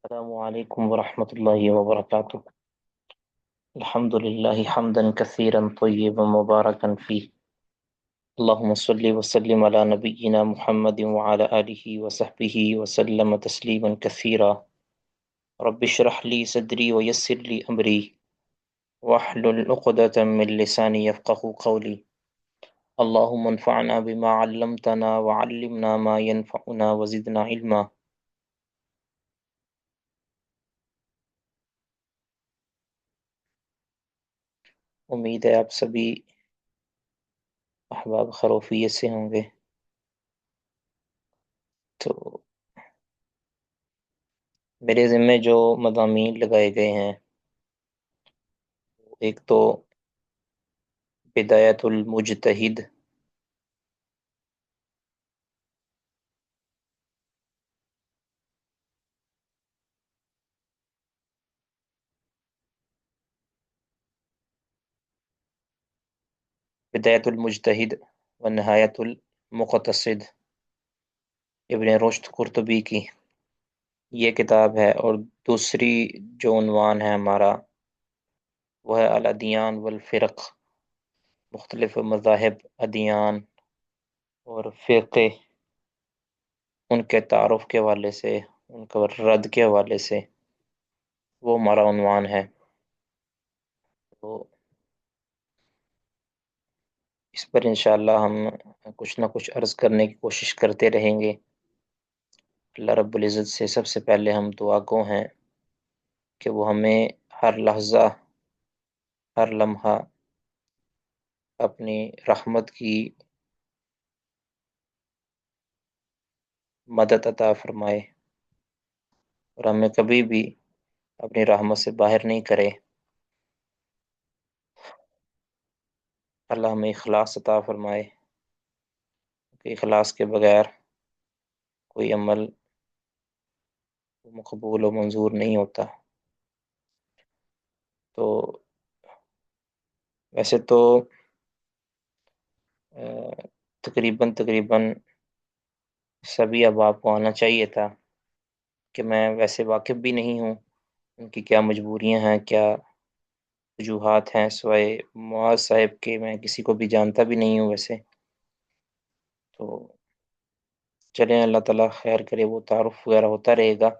السلام عليكم ورحمة الله وبركاته. الحمد لله حمدا كثيرا طيبا مباركا فيه. اللهم صل وسلم على نبينا محمد وعلى آله وصحبه وسلم تسليما كثيرا. رب اشرح لي صدري ويسر لي أمري واحلل عقدة من لساني يفقه قولي. اللهم انفعنا بما علمتنا وعلمنا ما ينفعنا وزدنا علما. امید ہے آپ سبھی احباب خروفیت سے ہوں گے. تو میرے ذمے جو مضامین لگائے گئے ہیں، ایک تو بدایت المجتہد، بدایت المجتہد و نہایت المقتصد، ابن رشد قرطبی کی یہ کتاب ہے. اور دوسری جو عنوان ہے ہمارا وہ ہے الادیان والفرق، مختلف مذاہب، ادیان اور فرقے، ان کے تعارف کے حوالے سے، ان کا رد کے حوالے سے، وہ ہمارا عنوان ہے. تو اس پر انشاءاللہ ہم کچھ نہ کچھ عرض کرنے کی کوشش کرتے رہیں گے. اللہ رب العزت سے سب سے پہلے ہم دعا گو ہیں کہ وہ ہمیں ہر لحظہ، ہر لمحہ اپنی رحمت کی مدد عطا فرمائے اور ہمیں کبھی بھی اپنی رحمت سے باہر نہیں کرے. اللہ ہمیں اخلاص عطا فرمائے کہ اخلاص کے بغیر کوئی عمل مقبول و منظور نہیں ہوتا. تو ویسے تو تقریباً سبھی احباب کو آنا چاہیے تھا کہ میں ویسے واقف بھی نہیں ہوں ان کی کیا مجبوریاں ہیں، کیا وجوہات ہیں. سوائے معاذ صاحب کے میں کسی کو بھی جانتا بھی نہیں ہوں ویسے. تو چلیں، اللہ تعالیٰ خیر کرے، وہ تعارف وغیرہ ہوتا رہے گا.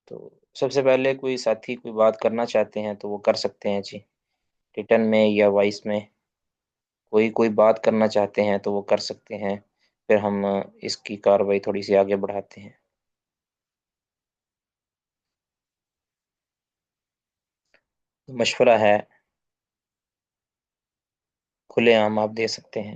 تو سب سے پہلے کوئی ساتھی کوئی بات کرنا چاہتے ہیں تو وہ کر سکتے ہیں جی، ریٹن میں یا وائس میں. کوئی بات کرنا چاہتے ہیں تو وہ کر سکتے ہیں، پھر ہم اس کی کاروائی تھوڑی سی آگے بڑھاتے ہیں. مشورہ ہے، کھلے عام آپ دے سکتے ہیں.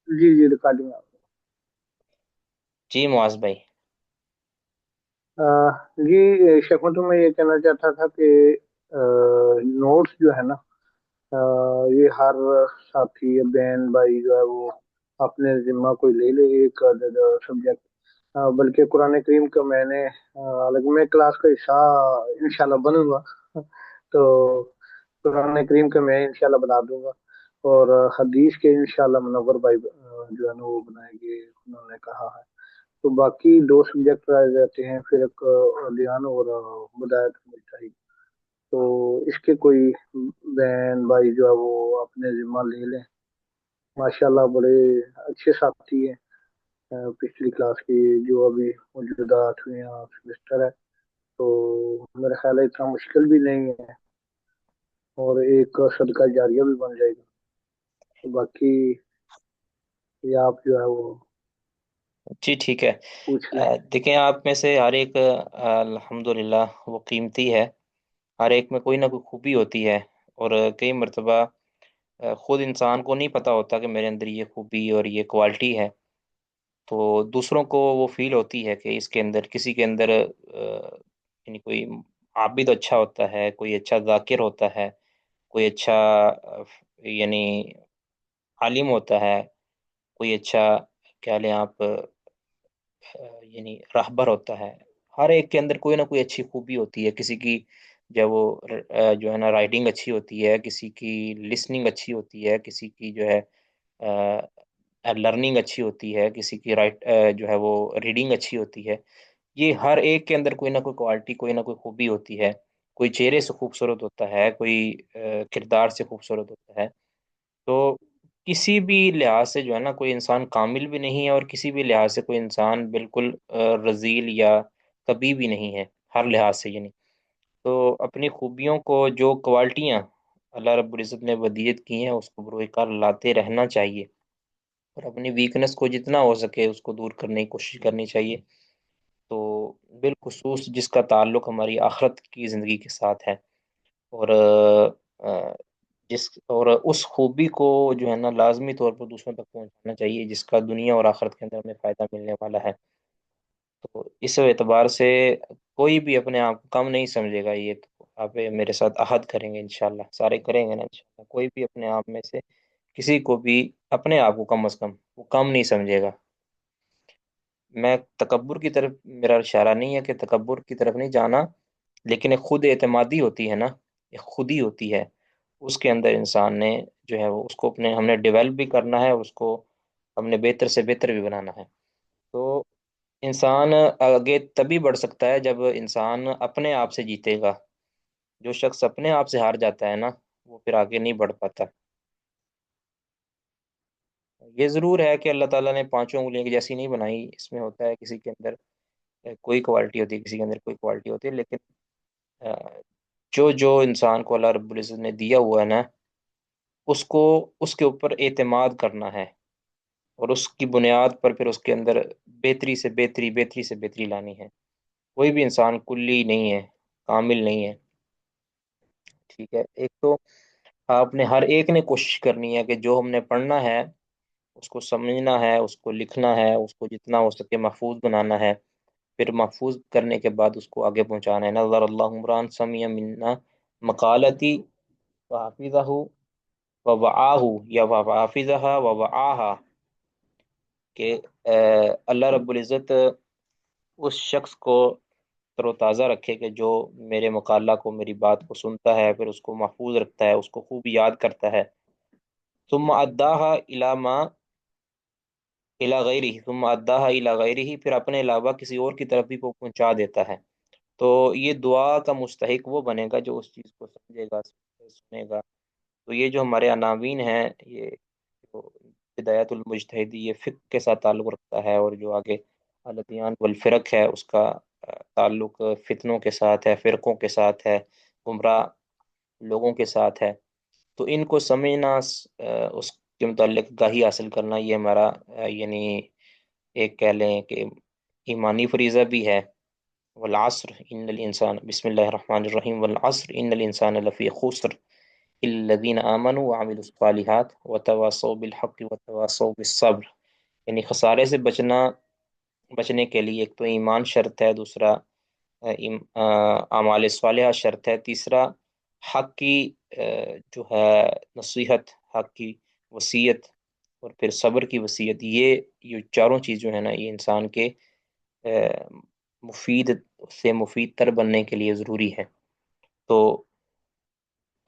جی جی، ریکارڈنگ جی معاذ بھائی. جی شیخ، میں یہ کہنا چاہتا تھا کہ نوٹس جو ہے نا، یہ ہر ساتھی یا بہن بھائی جو ہے وہ اپنے ذمہ کوئی لے لے ایک سبجیکٹ. بلکہ قرآن کریم کا میں نے الگ میں کلاس کا حصہ انشاءاللہ بنوں گا. تو قرآن کریم کا میں انشاءاللہ بنا دوں گا، اور حدیث کے انشاءاللہ منور بھائی جو ہے نا وہ بنائیں گے، انہوں نے کہا ہے. تو باقی دو سبجیکٹ رہ جاتے ہیں، پھر ایک دیان اور بدایت ملتا ہے. تو اس کے کوئی بہن بھائی جو ہے وہ اپنے ذمہ لے لیں. ماشاءاللہ بڑے اچھے ساتھی ہیں. پچھلی کلاس کی جو ابھی موجودہ 8ویں سمسٹر ہے، تو میرا خیال ہے اتنا مشکل بھی نہیں ہے، اور ایک صدقہ جاریہ بھی بن جائے گا. تو باقی یہ آپ جو ہے وہ جی ٹھیک ہے. پوچھ لیں. دیکھیں، آپ میں سے ہر ایک الحمدللہ وہ قیمتی ہے. ہر ایک میں کوئی نہ کوئی خوبی ہوتی ہے، اور کئی مرتبہ خود انسان کو نہیں پتہ ہوتا کہ میرے اندر یہ خوبی اور یہ کوالٹی ہے. تو دوسروں کو وہ فیل ہوتی ہے کہ اس کے اندر، کسی کے اندر یعنی کوئی عابد اچھا ہوتا ہے، کوئی اچھا ذاکر ہوتا ہے، کوئی اچھا یعنی عالم ہوتا ہے، کوئی اچھا کیا لیں آپ یعنی راہبر ہوتا ہے، ہر ایک کے اندر کوئی نہ کوئی اچھی خوبی ہوتی ہے. کسی کی جو وہ جو ہے نا رائٹنگ اچھی ہوتی ہے، کسی کی لسننگ اچھی ہوتی ہے، کسی کی جو ہے لرننگ اچھی ہوتی ہے، کسی کی جو ہے وہ ریڈنگ اچھی ہوتی ہے. یہ ہر ایک کے اندر کوئی نہ کوئی کوالٹی، کوئی نہ کوئی خوبی ہوتی ہے. کوئی چہرے سے خوبصورت ہوتا ہے، کوئی کردار سے خوبصورت ہوتا ہے. تو کسی بھی لحاظ سے جو ہے نا کوئی انسان کامل بھی نہیں ہے، اور کسی بھی لحاظ سے کوئی انسان بالکل رذیل یا کبھی بھی نہیں ہے، ہر لحاظ سے یعنی. تو اپنی خوبیوں کو، جو کوالٹیاں اللہ رب العزت نے ودیت کی ہیں، اس کو بروئے کار لاتے رہنا چاہیے، اور اپنی ویکنس کو جتنا ہو سکے اس کو دور کرنے کی کوشش کرنی چاہیے. تو بالخصوص جس کا تعلق ہماری آخرت کی زندگی کے ساتھ ہے، اور آ، جس اور اس خوبی کو جو ہے نا لازمی طور پر دوسروں تک پہنچانا چاہیے، جس کا دنیا اور آخرت کے اندر ہمیں فائدہ ملنے والا ہے. تو اس اعتبار سے کوئی بھی اپنے آپ کو کم نہیں سمجھے گا. یہ تو آپ میرے ساتھ عہد کریں گے انشاءاللہ، سارے کریں گے نا انشاءاللہ. کوئی بھی اپنے آپ میں سے کسی کو بھی اپنے آپ کو کم از کم وہ کم نہیں سمجھے گا. میں تکبر کی طرف میرا اشارہ نہیں ہے، کہ تکبر کی طرف نہیں جانا، لیکن ایک خود اعتمادی ہوتی ہے نا، ایک خودی ہوتی ہے، اس کے اندر انسان نے جو ہے وہ اس کو اپنے ہم نے ڈیولپ بھی کرنا ہے، اس کو ہم نے بہتر سے بہتر بھی بنانا ہے. تو انسان آگے تبھی بڑھ سکتا ہے جب انسان اپنے آپ سے جیتے گا. جو شخص اپنے آپ سے ہار جاتا ہے نا، وہ پھر آگے نہیں بڑھ پاتا. یہ ضرور ہے کہ اللہ تعالیٰ نے پانچوں انگلیوں کی جیسی نہیں بنائی. اس میں ہوتا ہے کسی کے اندر کوئی کوالٹی ہوتی ہے، کسی کے اندر کوئی کوالٹی ہوتی ہے، لیکن آ، جو انسان کو اللہ رب العزت نے دیا ہوا ہے نا، اس کو اس کے اوپر اعتماد کرنا ہے، اور اس کی بنیاد پر پھر اس کے اندر بہتری سے بہتری، بہتری سے بہتری لانی ہے. کوئی بھی انسان کلی نہیں ہے، کامل نہیں ہے. ٹھیک ہے، ایک تو آپ نے ہر ایک نے کوشش کرنی ہے کہ جو ہم نے پڑھنا ہے اس کو سمجھنا ہے، اس کو لکھنا ہے، اس کو جتنا ہو سکے محفوظ بنانا ہے. پھر محفوظ کرنے کے بعد اس کو آگے پہنچانا ہے. نظر اللہ عمران سمیع منا مقالتی وحافظہ ووعاہ، یا وحافظہ ووعاہا، کہ اللہ رب العزت اس شخص کو تر و تازہ رکھے کہ جو میرے مقالہ کو، میری بات کو سنتا ہے، پھر اس کو محفوظ رکھتا ہے، اس کو خوب یاد کرتا ہے. ثم اداہا الی ما الی غیرہ، ثم اداہا الی غیرہ، پھر اپنے علاوہ کسی اور کی طرف بھی وہ پہنچا دیتا ہے. تو یہ دعا کا مستحق وہ بنے گا جو اس چیز کو سمجھے گا، سنے گا. تو یہ جو ہمارے عناوین ہیں، یہ جو ہدایت المجتہدی، یہ فقہ کے ساتھ تعلق رکھتا ہے، اور جو آگے الادیان والفرق ہے اس کا تعلق فتنوں کے ساتھ ہے، فرقوں کے ساتھ ہے، گمراہ لوگوں کے ساتھ ہے. تو ان کو سمجھنا، اس کے متعلق گاہی حاصل کرنا، یہ ہمارا یعنی ایک کہہ لیں کہ ایمانی فریضہ بھی ہے. والعصر ان الانسان، بسم اللہ الرحمن الرحیم، والعصر ان الانسان لفی خسر الذین آمنوا وعملوا الصالحات وتواصوا بالحق وتواصوا بالصبر. یعنی خسارے سے بچنے کے لیے ایک تو ایمان شرط ہے، دوسرا اعمال صالحہ شرط ہے، تیسرا حق کی جو ہے نصیحت، حق کی وصیت، اور پھر صبر کی وصیت. یہ چاروں چیز جو ہے نا، یہ انسان کے مفید سے مفید تر بننے کے لیے ضروری ہے. تو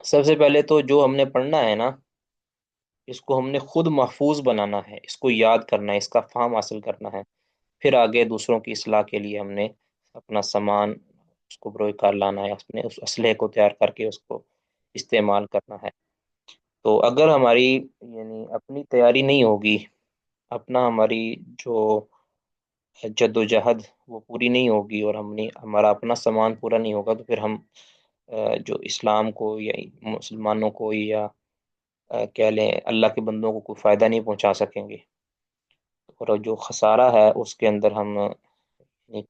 سب سے پہلے تو جو ہم نے پڑھنا ہے نا، اس کو ہم نے خود محفوظ بنانا ہے، اس کو یاد کرنا ہے، اس کا فہم حاصل کرنا ہے. پھر آگے دوسروں کی اصلاح کے لیے ہم نے اپنا سامان اس کو بروئے کار لانا ہے، اپنے اس اسلحے کو تیار کر کے اس کو استعمال کرنا ہے. تو اگر ہماری یعنی اپنی تیاری نہیں ہوگی، اپنا ہماری جو جد و جہد وہ پوری نہیں ہوگی، اور ہمارا اپنا سامان پورا نہیں ہوگا، تو پھر ہم جو اسلام کو یا مسلمانوں کو یا کہہ لیں اللہ کے بندوں کو کوئی فائدہ نہیں پہنچا سکیں گے. اور جو خسارہ ہے اس کے اندر ہم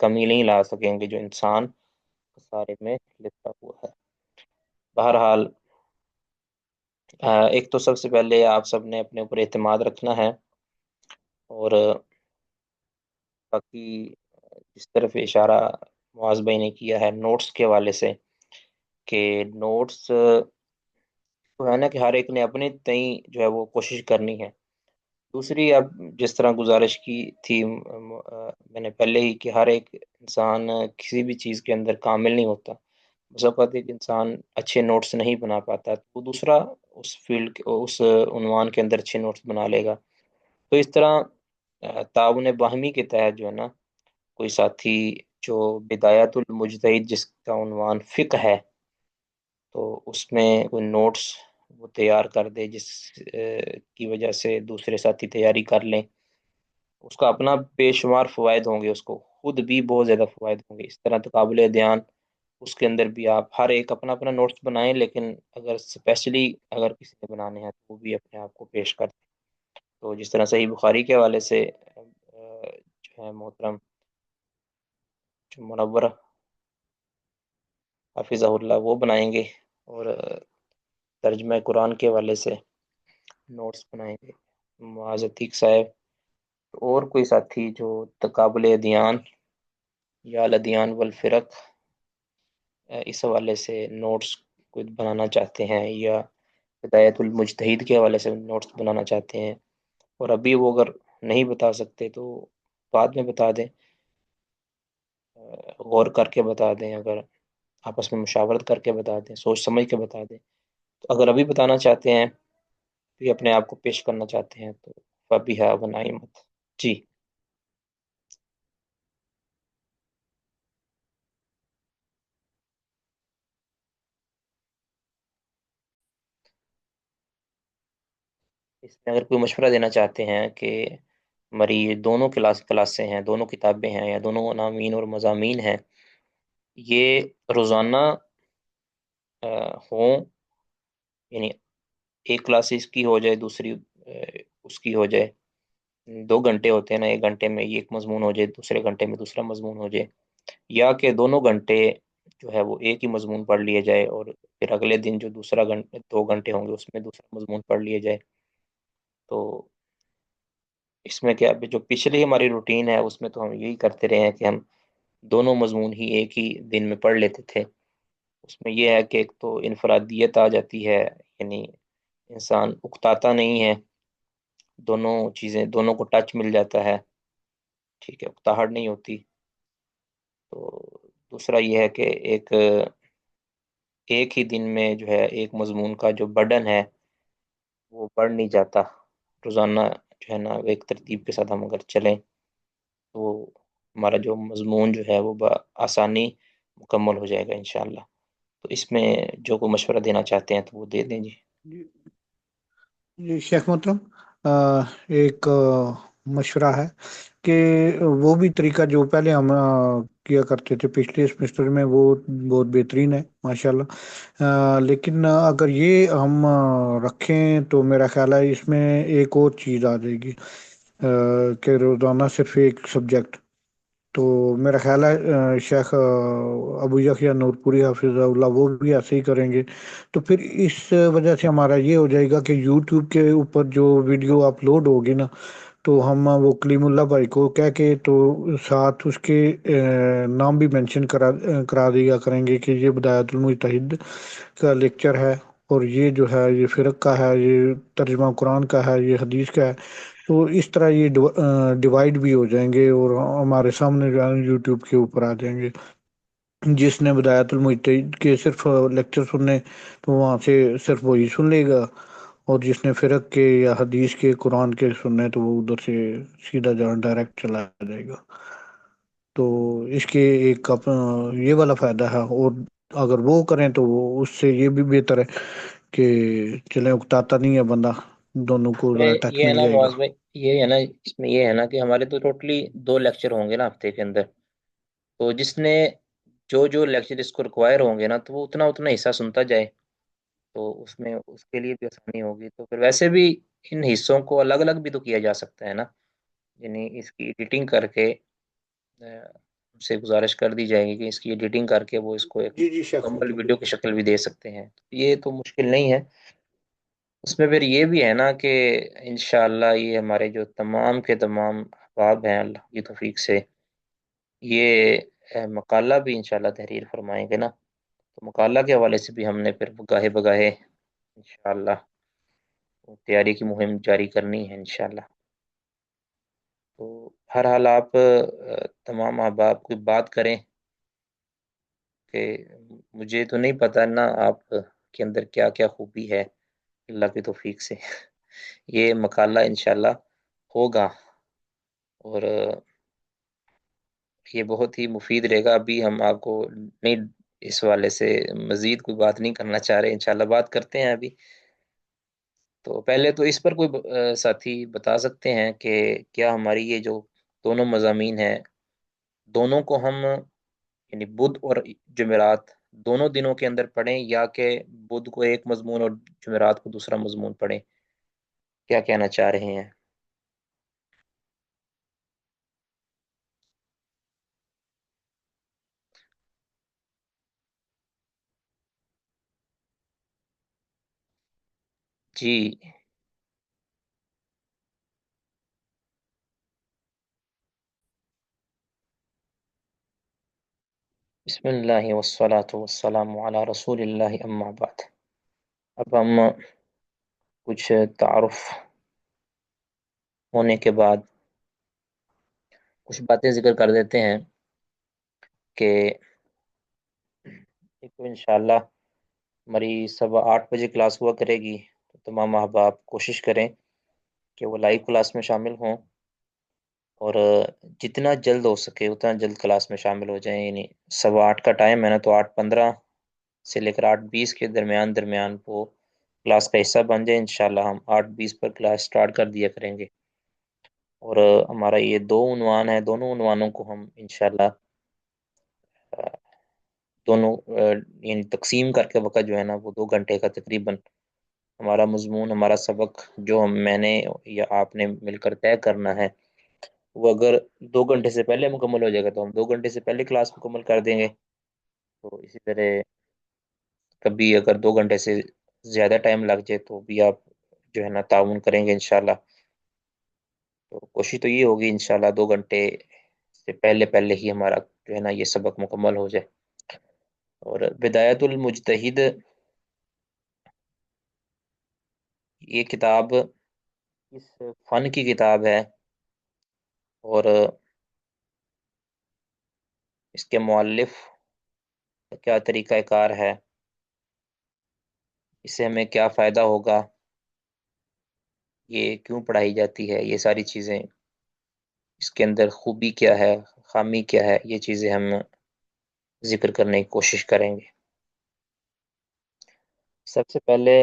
کمی نہیں لا سکیں گے، جو انسان خسارے میں لپٹا ہوا ہے. بہرحال ایک تو سب سے پہلے آپ سب نے اپنے اوپر اعتماد رکھنا ہے، اور باقی جس طرف اشارہ معاذ بھائی نے کیا ہے نوٹس کے حوالے سے، کہ نوٹس تو ہے نا کہ ہر ایک نے اپنے تئیں جو ہے وہ کوشش کرنی ہے. دوسری، اب جس طرح گزارش کی تھی میں نے پہلے ہی، کہ ہر ایک انسان کسی بھی چیز کے اندر کامل نہیں ہوتا. بس اوقات ایک انسان اچھے نوٹس نہیں بنا پاتا تو وہ دوسرا اس فیلڈ کے، اس عنوان کے اندر اچھے نوٹس بنا لے گا. تو اس طرح تعاون باہمی کے تحت جو ہے نا، کوئی ساتھی جو بدایت المجتہد جس کا عنوان فقہ ہے، تو اس میں کوئی نوٹس وہ تیار کر دے، جس کی وجہ سے دوسرے ساتھی تیاری کر لیں. اس کا اپنا بے شمار فوائد ہوں گے، اس کو خود بھی بہت زیادہ فوائد ہوں گے. اس طرح تقابل دھیان، اس کے اندر بھی آپ ہر ایک اپنا اپنا نوٹس بنائیں، لیکن اگر اسپیشلی اگر کسی نے بنانے ہیں تو وہ بھی اپنے آپ کو پیش کر دیں. تو جس طرح صحیح بخاری کے حوالے سے جو ہے محترم جو منور حافظہ اللہ وہ بنائیں گے، اور ترجمہ قرآن کے حوالے سے نوٹس بنائیں گے معاذ عتیق صاحب. اور کوئی ساتھی جو تقابل ادیان یا الادیان والفرق اس حوالے سے نوٹس کوئی بنانا چاہتے ہیں، یا ہدایت المجتہد کے حوالے سے نوٹس بنانا چاہتے ہیں، اور ابھی وہ اگر نہیں بتا سکتے تو بعد میں بتا دیں، غور کر کے بتا دیں، اگر آپس میں مشاورت کر کے بتا دیں، سوچ سمجھ کے بتا دیں. تو اگر ابھی بتانا چاہتے ہیں، بھی اپنے آپ کو پیش کرنا چاہتے ہیں، تو فبیہا و نعمت. جی. اس میں اگر کوئی مشورہ دینا چاہتے ہیں کہ ہماری یہ دونوں کلاسیں ہیں، دونوں کتابیں ہیں، یا دونوں عناوین اور مضامین ہیں، یہ روزانہ ہوں، یعنی ایک کلاس اس کی ہو جائے، دوسری اس کی ہو جائے. 2 گھنٹے ہوتے ہیں نا، ایک گھنٹے میں یہ ایک مضمون ہو جائے، دوسرے گھنٹے میں دوسرا مضمون ہو جائے، یا کہ دونوں گھنٹے جو ہے وہ ایک ہی مضمون پڑھ لیا جائے، اور پھر اگلے دن جو دوسرا 2 گھنٹے ہوں گے اس میں دوسرا مضمون پڑھ لیا جائے. تو اس میں کیا، جو پچھلی ہماری روٹین ہے اس میں تو ہم یہی کرتے رہے ہیں کہ ہم دونوں مضمون ہی ایک ہی دن میں پڑھ لیتے تھے. اس میں یہ ہے کہ ایک تو انفرادیت آ جاتی ہے، یعنی انسان اکتاتا نہیں ہے، دونوں چیزیں دونوں کو ٹچ مل جاتا ہے، ٹھیک ہے، اکتاہٹ نہیں ہوتی. تو دوسرا یہ ہے کہ ایک ہی دن میں جو ہے ایک مضمون کا جو برڈن ہے وہ بڑھ نہیں جاتا. روزانہ جو ہے نا ایک ترتیب کے ساتھ ہم اگر چلیں تو ہمارا جو مضمون جو ہے وہ آسانی مکمل ہو جائے گا انشاءاللہ. تو اس میں جو کوئی مشورہ دینا چاہتے ہیں تو وہ دے دیں. جی. جی جی شیخ محترم، ایک مشورہ ہے کہ وہ بھی طریقہ جو پہلے ہم کیا کرتے تھے پچھلے سمسٹر میں، وہ بہت بہترین ہے ماشاءاللہ. لیکن اگر یہ ہم رکھیں تو میرا خیال ہے اس میں ایک اور چیز آ جائے گی، کہ روزانہ صرف ایک سبجیکٹ. تو میرا خیال ہے شیخ ابو یحییٰ نور پوری حافظ اللہ وہ بھی ایسے ہی کریں گے. تو پھر اس وجہ سے ہمارا یہ ہو جائے گا کہ یوٹیوب کے اوپر جو ویڈیو اپلوڈ ہوگی نا، تو ہم وہ کلیم اللہ بھائی کو کہہ کے تو ساتھ اس کے نام بھی مینشن کرا دیا کریں گے کہ یہ بدایت المجتہد کا لیکچر ہے، اور یہ جو ہے یہ فرق کا ہے، یہ ترجمہ قرآن کا ہے، یہ حدیث کا ہے. تو اس طرح یہ ڈیوائڈ بھی ہو جائیں گے، اور ہمارے سامنے جو ہے یوٹیوب کے اوپر آ جائیں گے. جس نے بدایت المجتہد کے صرف لیکچر سننے تو وہاں سے صرف وہی سن لے گا، اور جس نے فرق کے یا حدیث کے قرآن کے سننے تو وہ ادھر سے سیدھا ڈائریکٹ چلا جائے گا. تو اس کے ایک یہ والا فائدہ ہے. اور اگر وہ کریں تو وہ اس سے یہ بھی بہتر ہے کہ چلیں اکتاتا نہیں ہے بندہ، دونوں کو میں ٹچ یہ ہے مل نا جائے گا. معاذ بھائی، یہ ہے نا، اس میں یہ ہے نا کہ ہمارے تو ٹوٹلی 2 لیکچر ہوں گے نا ہفتے کے اندر. تو جس نے جو لیکچر اس کو ریکوائر ہوں گے نا، تو وہ اتنا اتنا حصہ سنتا جائے، تو اس میں اس کے لیے بھی آسانی ہوگی. تو پھر ویسے بھی ان حصوں کو الگ الگ بھی تو کیا جا سکتا ہے نا، یعنی اس کی ایڈیٹنگ کر کے ہم سے گزارش کر دی جائے گی کہ اس کی ایڈیٹنگ کر کے وہ اس کو ایک جی جی شیخ مکمل محترم ویڈیو کی شکل بھی دے سکتے ہیں. یہ تو مشکل نہیں ہے. اس میں پھر یہ بھی ہے نا کہ انشاءاللہ یہ ہمارے جو تمام کے تمام احباب ہیں اللہ کی توفیق سے، یہ مقالہ بھی انشاءاللہ تحریر فرمائیں گے نا. تو مقالہ کے حوالے سے بھی ہم نے پھر گاہے بگاہے انشاءاللہ تیاری کی مہم جاری کرنی ہے انشاءاللہ. تو ہر حال آپ تمام احباب کو بات کریں کہ مجھے تو نہیں پتا نا آپ کے اندر کیا کیا خوبی ہے، اللہ کی توفیق سے یہ مقالہ انشاءاللہ ہوگا، اور یہ بہت ہی مفید رہے گا۔ ابھی ہم آپ کو نہیں، اس والے سے مزید کوئی بات نہیں کرنا چاہ رہے، انشاءاللہ بات کرتے ہیں ابھی۔ تو پہلے تو اس پر کوئی ساتھی بتا سکتے ہیں کہ کیا ہماری یہ جو دونوں مضامین ہیں، دونوں کو ہم یعنی بدھ اور جمعرات دونوں دنوں کے اندر پڑھیں، یا کہ بدھ کو ایک مضمون اور جمعرات کو دوسرا مضمون پڑھیں؟ کیا کہنا چاہ رہے ہیں؟ جی، بسم اللہ والصلاة والسلام علی رسول اللہ، اما بعد۔ اب ہم کچھ تعارف ہونے کے بعد کچھ باتیں ذکر کر دیتے ہیں کہ ایک تو انشاءاللہ ہماری 8:15 بجے کلاس ہوا کرے گی، تو تمام احباب کوشش کریں کہ وہ لائیو کلاس میں شامل ہوں، اور جتنا جلد ہو سکے اتنا جلد کلاس میں شامل ہو جائیں۔ یعنی 8:15 کا ٹائم ہے نا، تو 8:15 سے لے کر 8:20 کے درمیان درمیان وہ کلاس کا حصہ بن جائے۔ انشاءاللہ ہم 8:20 پر کلاس سٹارٹ کر دیا کریں گے، اور ہمارا یہ 2 عنوان ہے، دونوں عنوانوں کو ہم انشاءاللہ دونوں یعنی تقسیم کر کے وقت جو ہے نا وہ 2 گھنٹے کا تقریباً ہمارا مضمون، ہمارا سبق جو میں نے یا آپ نے مل کر طے کرنا ہے، وہ اگر 2 گھنٹے سے پہلے مکمل ہو جائے گا تو ہم 2 گھنٹے سے پہلے کلاس مکمل کر دیں گے۔ تو اسی طرح کبھی اگر 2 گھنٹے سے زیادہ ٹائم لگ جائے تو بھی آپ جو ہے نا تعاون کریں گے انشاءاللہ۔ تو کوشش تو یہ ہوگی انشاءاللہ 2 گھنٹے سے پہلے پہلے ہی ہمارا جو ہے نا یہ سبق مکمل ہو جائے۔ اور بدایت المجتہد، یہ کتاب اس فن کی کتاب ہے، اور اس کے مؤلف کا کیا طریقہ کار ہے، اس سے ہمیں کیا فائدہ ہوگا، یہ کیوں پڑھائی جاتی ہے، یہ ساری چیزیں، اس کے اندر خوبی کیا ہے، خامی کیا ہے، یہ چیزیں ہم ذکر کرنے کی کوشش کریں گے۔ سب سے پہلے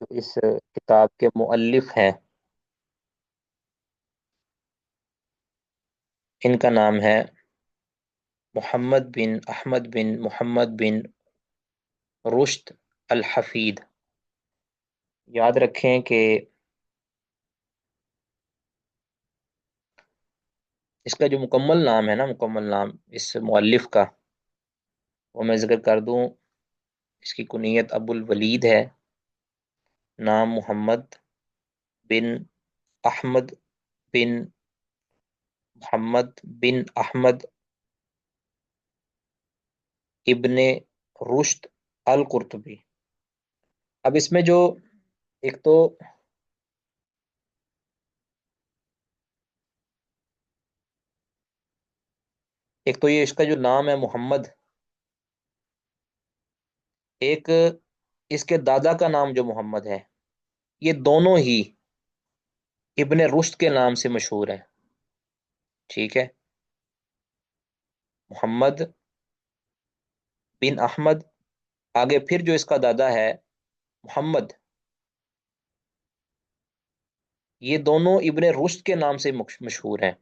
جو اس کتاب کے مؤلف ہیں، ان کا نام ہے محمد بن احمد بن محمد بن رشد الحفید۔ یاد رکھیں کہ اس کا جو مکمل نام ہے نا، مکمل نام اس مؤلف کا، وہ میں ذکر کر دوں۔ اس کی کنیت ابو الولید ہے، نام محمد بن احمد بن محمد بن احمد ابن رشد القرطبی۔ اب اس میں جو ایک تو یہ اس کا جو نام ہے محمد، ایک اس کے دادا کا نام جو محمد ہے، یہ دونوں ہی ابن رشد کے نام سے مشہور ہیں، ٹھیک ہے؟ محمد بن احمد، آگے پھر جو اس کا دادا ہے محمد، یہ دونوں ابن رشد کے نام سے مشہور ہیں۔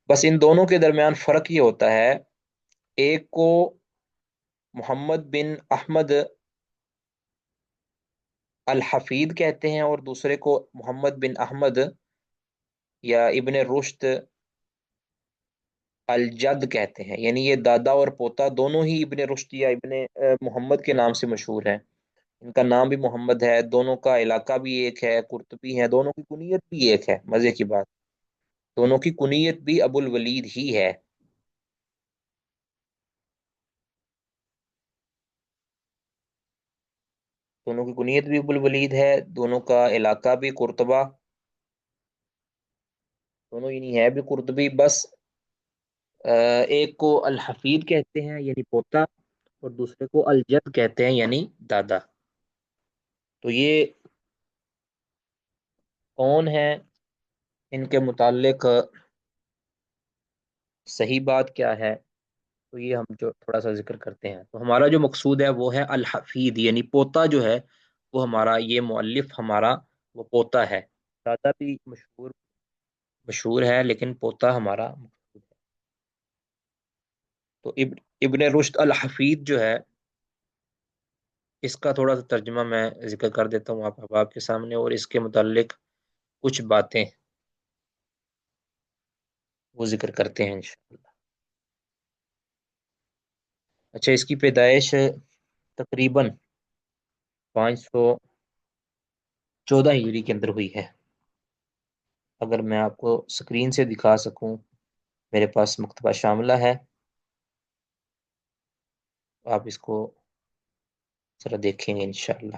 بس ان دونوں کے درمیان فرق یہ ہوتا ہے، ایک کو محمد بن احمد الحفید کہتے ہیں، اور دوسرے کو محمد بن احمد یا ابن رشد الجد کہتے ہیں۔ یعنی یہ دادا اور پوتا دونوں ہی ابن رشد یا ابن محمد کے نام سے مشہور ہیں۔ ان کا نام بھی محمد ہے، دونوں کا علاقہ بھی ایک ہے، قرطبی ہے، دونوں کی کنیت بھی ایک ہے۔ مزے کی بات، دونوں کی کنیت بھی ابو الولید ہی ہے۔ دونوں کی کنیت بھی ابو الولید ہے، دونوں کا علاقہ بھی قرطبہ، دونوں ہی نہیں ہے بھی قرطبی بس ایک کو الحفید کہتے ہیں یعنی پوتا، اور دوسرے کو الجد کہتے ہیں یعنی دادا۔ تو یہ کون ہے، ان کے متعلق صحیح بات کیا ہے، تو یہ ہم جو تھوڑا سا ذکر کرتے ہیں۔ تو ہمارا جو مقصود ہے وہ ہے الحفید یعنی پوتا جو ہے، وہ ہمارا یہ مؤلف ہمارا وہ پوتا ہے۔ دادا بھی مشہور مشہور ہے لیکن پوتا ہمارا مقصود ہے۔ تو ابن رشد الحفید جو ہے، اس کا تھوڑا سا ترجمہ میں ذکر کر دیتا ہوں آپ کے سامنے، اور اس کے متعلق کچھ باتیں وہ ذکر کرتے ہیں انشاءاللہ۔ اچھا، اس کی پیدائش تقریباً 514 ہجری کے اندر ہوئی ہے۔ اگر میں آپ کو سکرین سے دکھا سکوں، میرے پاس مکتبہ شاملہ ہے، آپ اس کو ذرا دیکھیں گے انشاءاللہ۔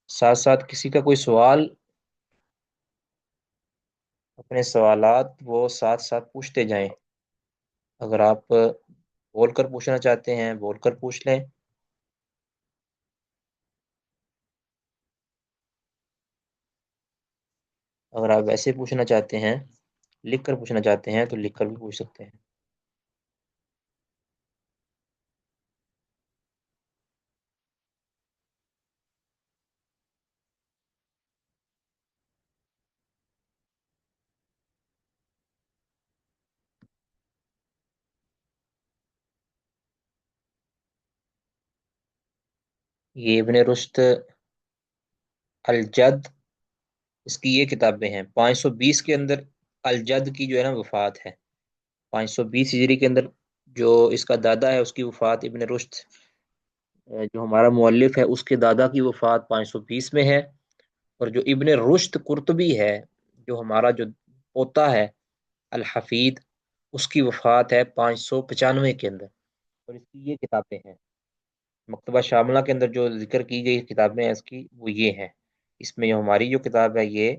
ساتھ ساتھ کسی کا کوئی سوال، اپنے سوالات وہ ساتھ ساتھ پوچھتے جائیں۔ اگر آپ بول کر پوچھنا چاہتے ہیں بول کر پوچھ لیں، اگر آپ ویسے پوچھنا چاہتے ہیں، لکھ کر پوچھنا چاہتے ہیں، تو لکھ کر بھی پوچھ سکتے ہیں۔ یہ ابن رشد الجد، اس کی یہ کتابیں ہیں۔ 520 کے اندر الجد کی جو ہے نا وفات ہے، 520 ہجری کے اندر جو اس کا دادا ہے اس کی وفات، ابن رشد جو ہمارا مؤلف ہے اس کے دادا کی وفات 520 میں ہے، اور جو ابن رشد قرطبی ہے جو ہمارا جو پوتا ہے الحفید، اس کی وفات ہے 595 کے اندر، اور اس کی یہ کتابیں ہیں۔ مکتبہ شاملہ کے اندر جو ذکر کی گئی کتابیں ہیں اس کی وہ یہ ہیں۔ اس میں جو ہماری جو کتاب ہے یہ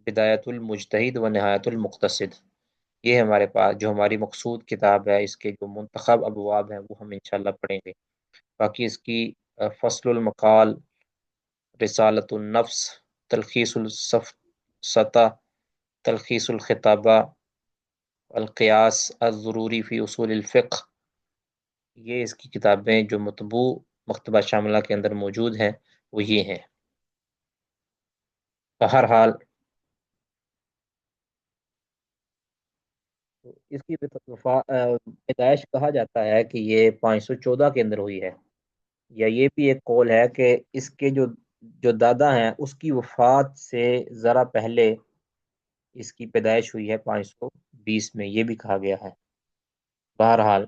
بدایت المجتہد و نہایت المقتصد، یہ ہمارے پاس جو ہماری مقصود کتاب ہے، اس کے جو منتخب ابواب ہیں وہ ہم انشاءاللہ پڑھیں گے۔ باقی اس کی فصل المقال، رسالت النفس، تلخیص السطح، تلخیص الخطابہ، القیاس الضروری فی اصول الفقہ، یہ اس کی کتابیں جو مطبوع مکتبہ شاملہ کے اندر موجود ہیں وہ یہ ہیں۔ بہرحال اس کی پیدائش کہا جاتا ہے کہ یہ 514 کے اندر ہوئی ہے، یا یہ بھی ایک قول ہے کہ اس کے جو جو دادا ہیں اس کی وفات سے ذرا پہلے اس کی پیدائش ہوئی ہے 520 میں، یہ بھی کہا گیا ہے۔ بہرحال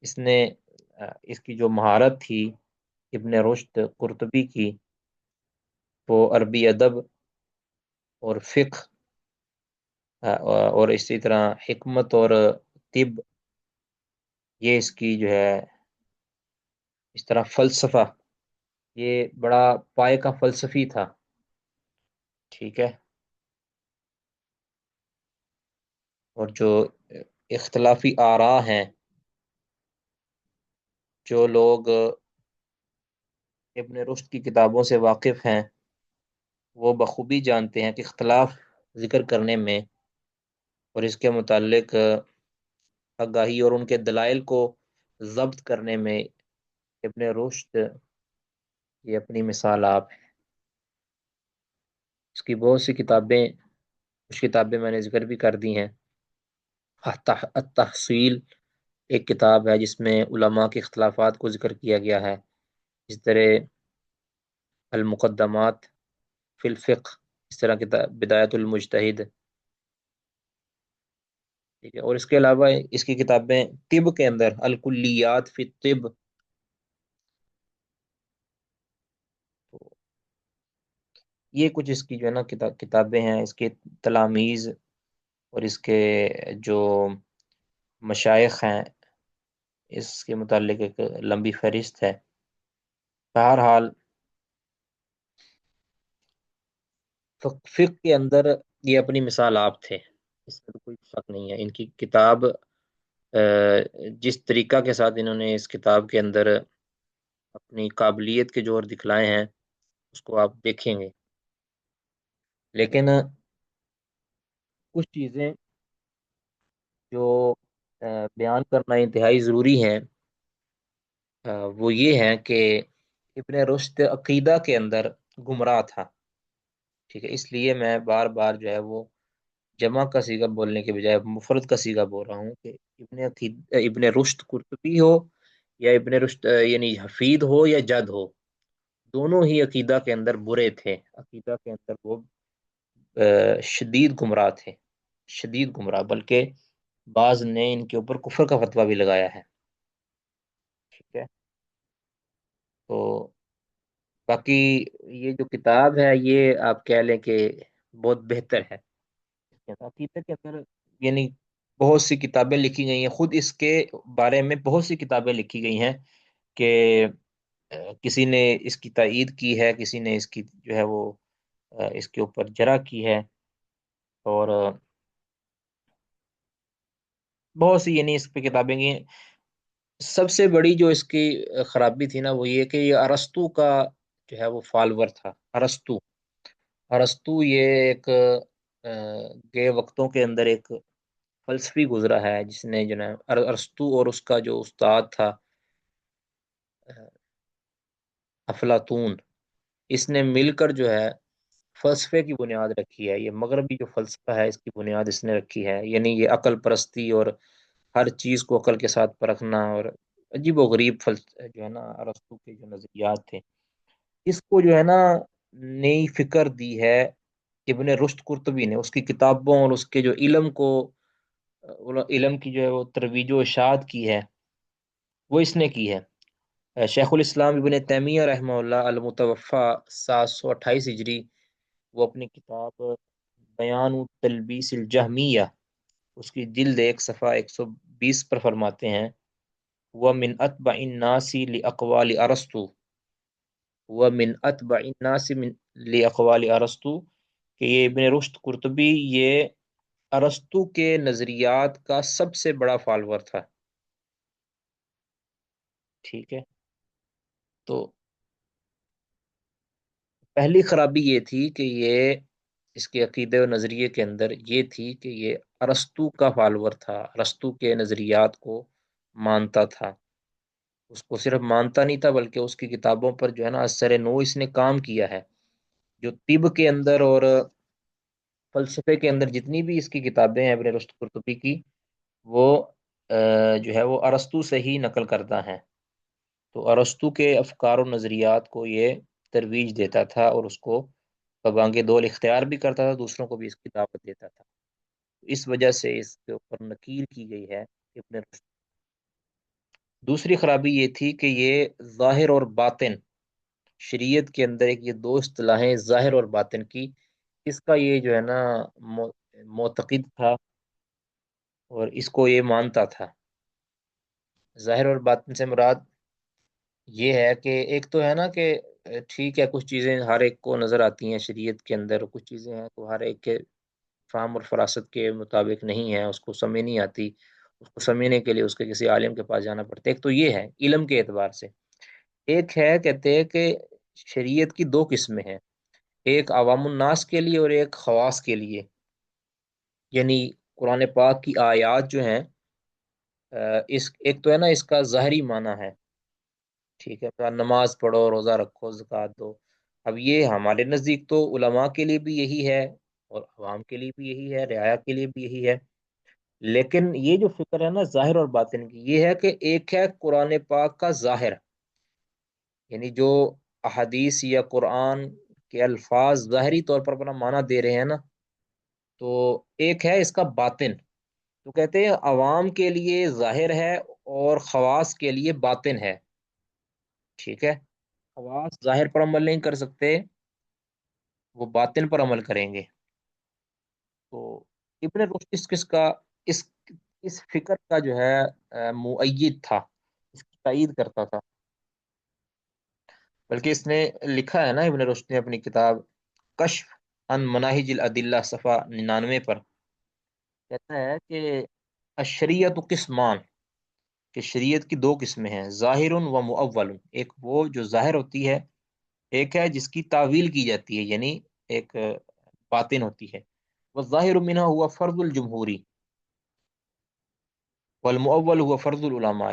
اس نے اس کی جو مہارت تھی ابن رشد قرطبی کی، وہ عربی ادب اور فقہ اور اسی طرح حکمت اور طب، یہ اس کی جو ہے، اس طرح فلسفہ، یہ بڑا پائے کا فلسفی تھا، ٹھیک ہے۔ اور جو اختلافی آراء ہیں، جو لوگ ابن رشد کی کتابوں سے واقف ہیں وہ بخوبی جانتے ہیں کہ اختلاف ذکر کرنے میں اور اس کے متعلق آگاہی اور ان کے دلائل کو ضبط کرنے میں ابن رشد یہ اپنی مثال آپ ہے۔ اس کی بہت سی کتابیں، کچھ کتابیں میں نے ذکر بھی کر دی ہیں۔ التحصیل ایک کتاب ہے جس میں علماء کے اختلافات کو ذکر کیا گیا ہے، اس طرح المقدمات فی الفقہ، اس طرح کتاب بدایت المجتہد، ٹھیک ہے۔ اور اس کے علاوہ اس کی کتابیں طب کے اندر الکلیات فی الطب، یہ کچھ اس کی جو ہے نا کتابیں ہیں، اس کے تلامیذ اور اس کے جو مشائخ ہیں، اس کے متعلق ایک لمبی فہرست ہے۔ بہرحال فقہ کے اندر یہ اپنی مثال آپ تھے، اس میں تو کوئی شک نہیں ہے۔ ان کی کتاب جس طریقہ کے ساتھ انہوں نے اس کتاب کے اندر اپنی قابلیت کے جوہر دکھلائے ہیں اس کو آپ دیکھیں گے، لیکن کچھ چیزیں جو بیان کرنا انتہائی ضروری ہیں، وہ یہ ہے کہ ابن رشد عقیدہ کے اندر گمراہ تھا، ٹھیک ہے؟ اس لیے میں بار بار جو ہے وہ جمع کا صیغہ بولنے کے بجائے مفرد کا صیغہ بول رہا ہوں کہ ابن رشد قرطبی ہو یا ابن رشد یعنی حفید ہو یا جد ہو، دونوں ہی عقیدہ کے اندر برے تھے، عقیدہ کے اندر وہ شدید گمراہ تھے، شدید گمراہ، بلکہ بعض نے ان کے اوپر کفر کا فتویٰ بھی لگایا ہے، ٹھیک ہے؟ تو باقی یہ جو کتاب ہے یہ آپ کہہ لیں کہ بہت بہتر ہے، عقیدہ کے اندر یعنی بہت سی کتابیں لکھی گئی ہیں، خود اس کے بارے میں بہت سی کتابیں لکھی گئی ہیں کہ کسی نے اس کی تائید کی ہے، کسی نے اس کی جو ہے وہ اس کے اوپر جرح کی ہے، اور بہت سی یعنی اس پہ کتابیں گئی ہیں۔ سب سے بڑی جو اس کی خرابی تھی نا وہ یہ کہ یہ ارسطو کا جو ہے وہ فالور تھا۔ ارسطو، ارسطو یہ ایک گئے وقتوں کے اندر ایک فلسفی گزرا ہے، جس نے جو ہے ارسطو اور اس کا جو استاد تھا افلاطون، اس نے مل کر جو ہے فلسفے کی بنیاد رکھی ہے۔ یہ مغربی جو فلسفہ ہے اس کی بنیاد اس نے رکھی ہے، یعنی یہ عقل پرستی اور ہر چیز کو عقل کے ساتھ پرکھنا، اور عجیب و غریب جو ہے نا ارسطو کے جو نظریات تھے، اس کو جو ہے نا نئی فکر دی ہے ابن رشد قرطبی نے، اس کی کتابوں اور اس کے جو علم کو، علم کی جو ہے وہ ترویج و اشاعت کی ہے وہ اس نے کی ہے۔ شیخ الاسلام ابن تیمیہ رحمہ اللہ المتوفا 728 ہجری، وہ اپنی کتاب بیان تلبیس الجہمیہ، اس کی جلد 1 صفحہ 120 پر فرماتے ہیں، وَمِنْ أَتْبَعِ النَّاسِ لِأَقْوَالِ أَرسطو، وَمِنْ أَتْبَعِ النَّاسِ لِأَقْوَالِ أَرسطو، کہ یہ ابن رشد قرطبی یہ ارسطو کے نظریات کا سب سے بڑا فالور تھا، ٹھیک ہے؟ تو پہلی خرابی یہ تھی کہ یہ اس کے عقیدے و نظریے کے اندر یہ تھی کہ یہ ارسطو کا فالور تھا، ارسطو کے نظریات کو مانتا تھا، اس کو صرف مانتا نہیں تھا بلکہ اس کی کتابوں پر جو ہے نا اثر نو اس نے کام کیا ہے۔ جو طب کے اندر اور فلسفے کے اندر جتنی بھی اس کی کتابیں ہیں ابن رشد قرطبی کی، وہ جو ہے وہ ارسطو سے ہی نقل کرتا ہے، تو ارسطو کے افکار و نظریات کو یہ ترویج دیتا تھا اور اس کو ببانگ دول اختیار بھی کرتا تھا، دوسروں کو بھی اس کی دعوت دیتا تھا، اس وجہ سے اس کے اوپر نکیل کی گئی ہے ابن رشد۔ دوسری خرابی یہ تھی کہ یہ ظاہر اور باطن، شریعت کے اندر ایک یہ دو اصطلاحیں ظاہر اور باطن کی، اس کا یہ جو ہے نا معتقد تھا اور اس کو یہ مانتا تھا۔ ظاہر اور باطن سے مراد یہ ہے کہ ایک تو ہے نا کہ ٹھیک ہے کچھ چیزیں ہر ایک کو نظر آتی ہیں شریعت کے اندر، کچھ چیزیں ہیں تو ہر ایک کے فہم اور فراست کے مطابق نہیں ہے، اس کو سمجھ نہیں آتی، اس کو سمجھنے کے لیے اس کے کسی عالم کے پاس جانا پڑتا ہے۔ ایک تو یہ ہے علم کے اعتبار سے، ایک ہے کہتے ہیں کہ شریعت کی دو قسمیں ہیں، ایک عوام الناس کے لیے اور ایک خواص کے لیے، یعنی قرآن پاک کی آیات جو ہیں اس ایک تو ہے نا اس کا ظاہری معنی ہے، ٹھیک ہے، نماز پڑھو، روزہ رکھو، زکوٰۃ دو، اب یہ ہمارے نزدیک تو علماء کے لیے بھی یہی ہے اور عوام کے لیے بھی یہی ہے، رعایا کے لیے بھی یہی ہے، لیکن یہ جو فکر ہے نا ظاہر اور باطن کی، یہ ہے کہ ایک ہے قرآن پاک کا ظاہر، یعنی جو احادیث یا قرآن کے الفاظ ظاہری طور پر اپنا معنی دے رہے ہیں نا، تو ایک ہے اس کا باطن، تو کہتے ہیں عوام کے لیے ظاہر ہے اور خواص کے لیے باطن ہے، ٹھیک ہے؟ خواص ظاہر پر عمل نہیں کر سکتے، وہ باطن پر عمل کریں گے۔ تو ابن رشد کس کا اس اس فکر کا جو ہے مؤید تھا، اس کی تائید کرتا تھا۔ بلکہ اس نے لکھا ہے نا ابن رشد نے اپنی کتاب کشف ان مناہج الادلہ صفحہ 99 پر، کہتا ہے کہ الشریعت قسمان، کہ شریعت کی دو قسمیں ہیں، ظاہر و مؤول، ایک وہ جو ظاہر ہوتی ہے، ایک ہے جس کی تعویل کی جاتی ہے، یعنی ایک باطن ہوتی ہے، والظاہر منها ہوا فرض الجمہوری والمؤول ہوا فرض العلماء،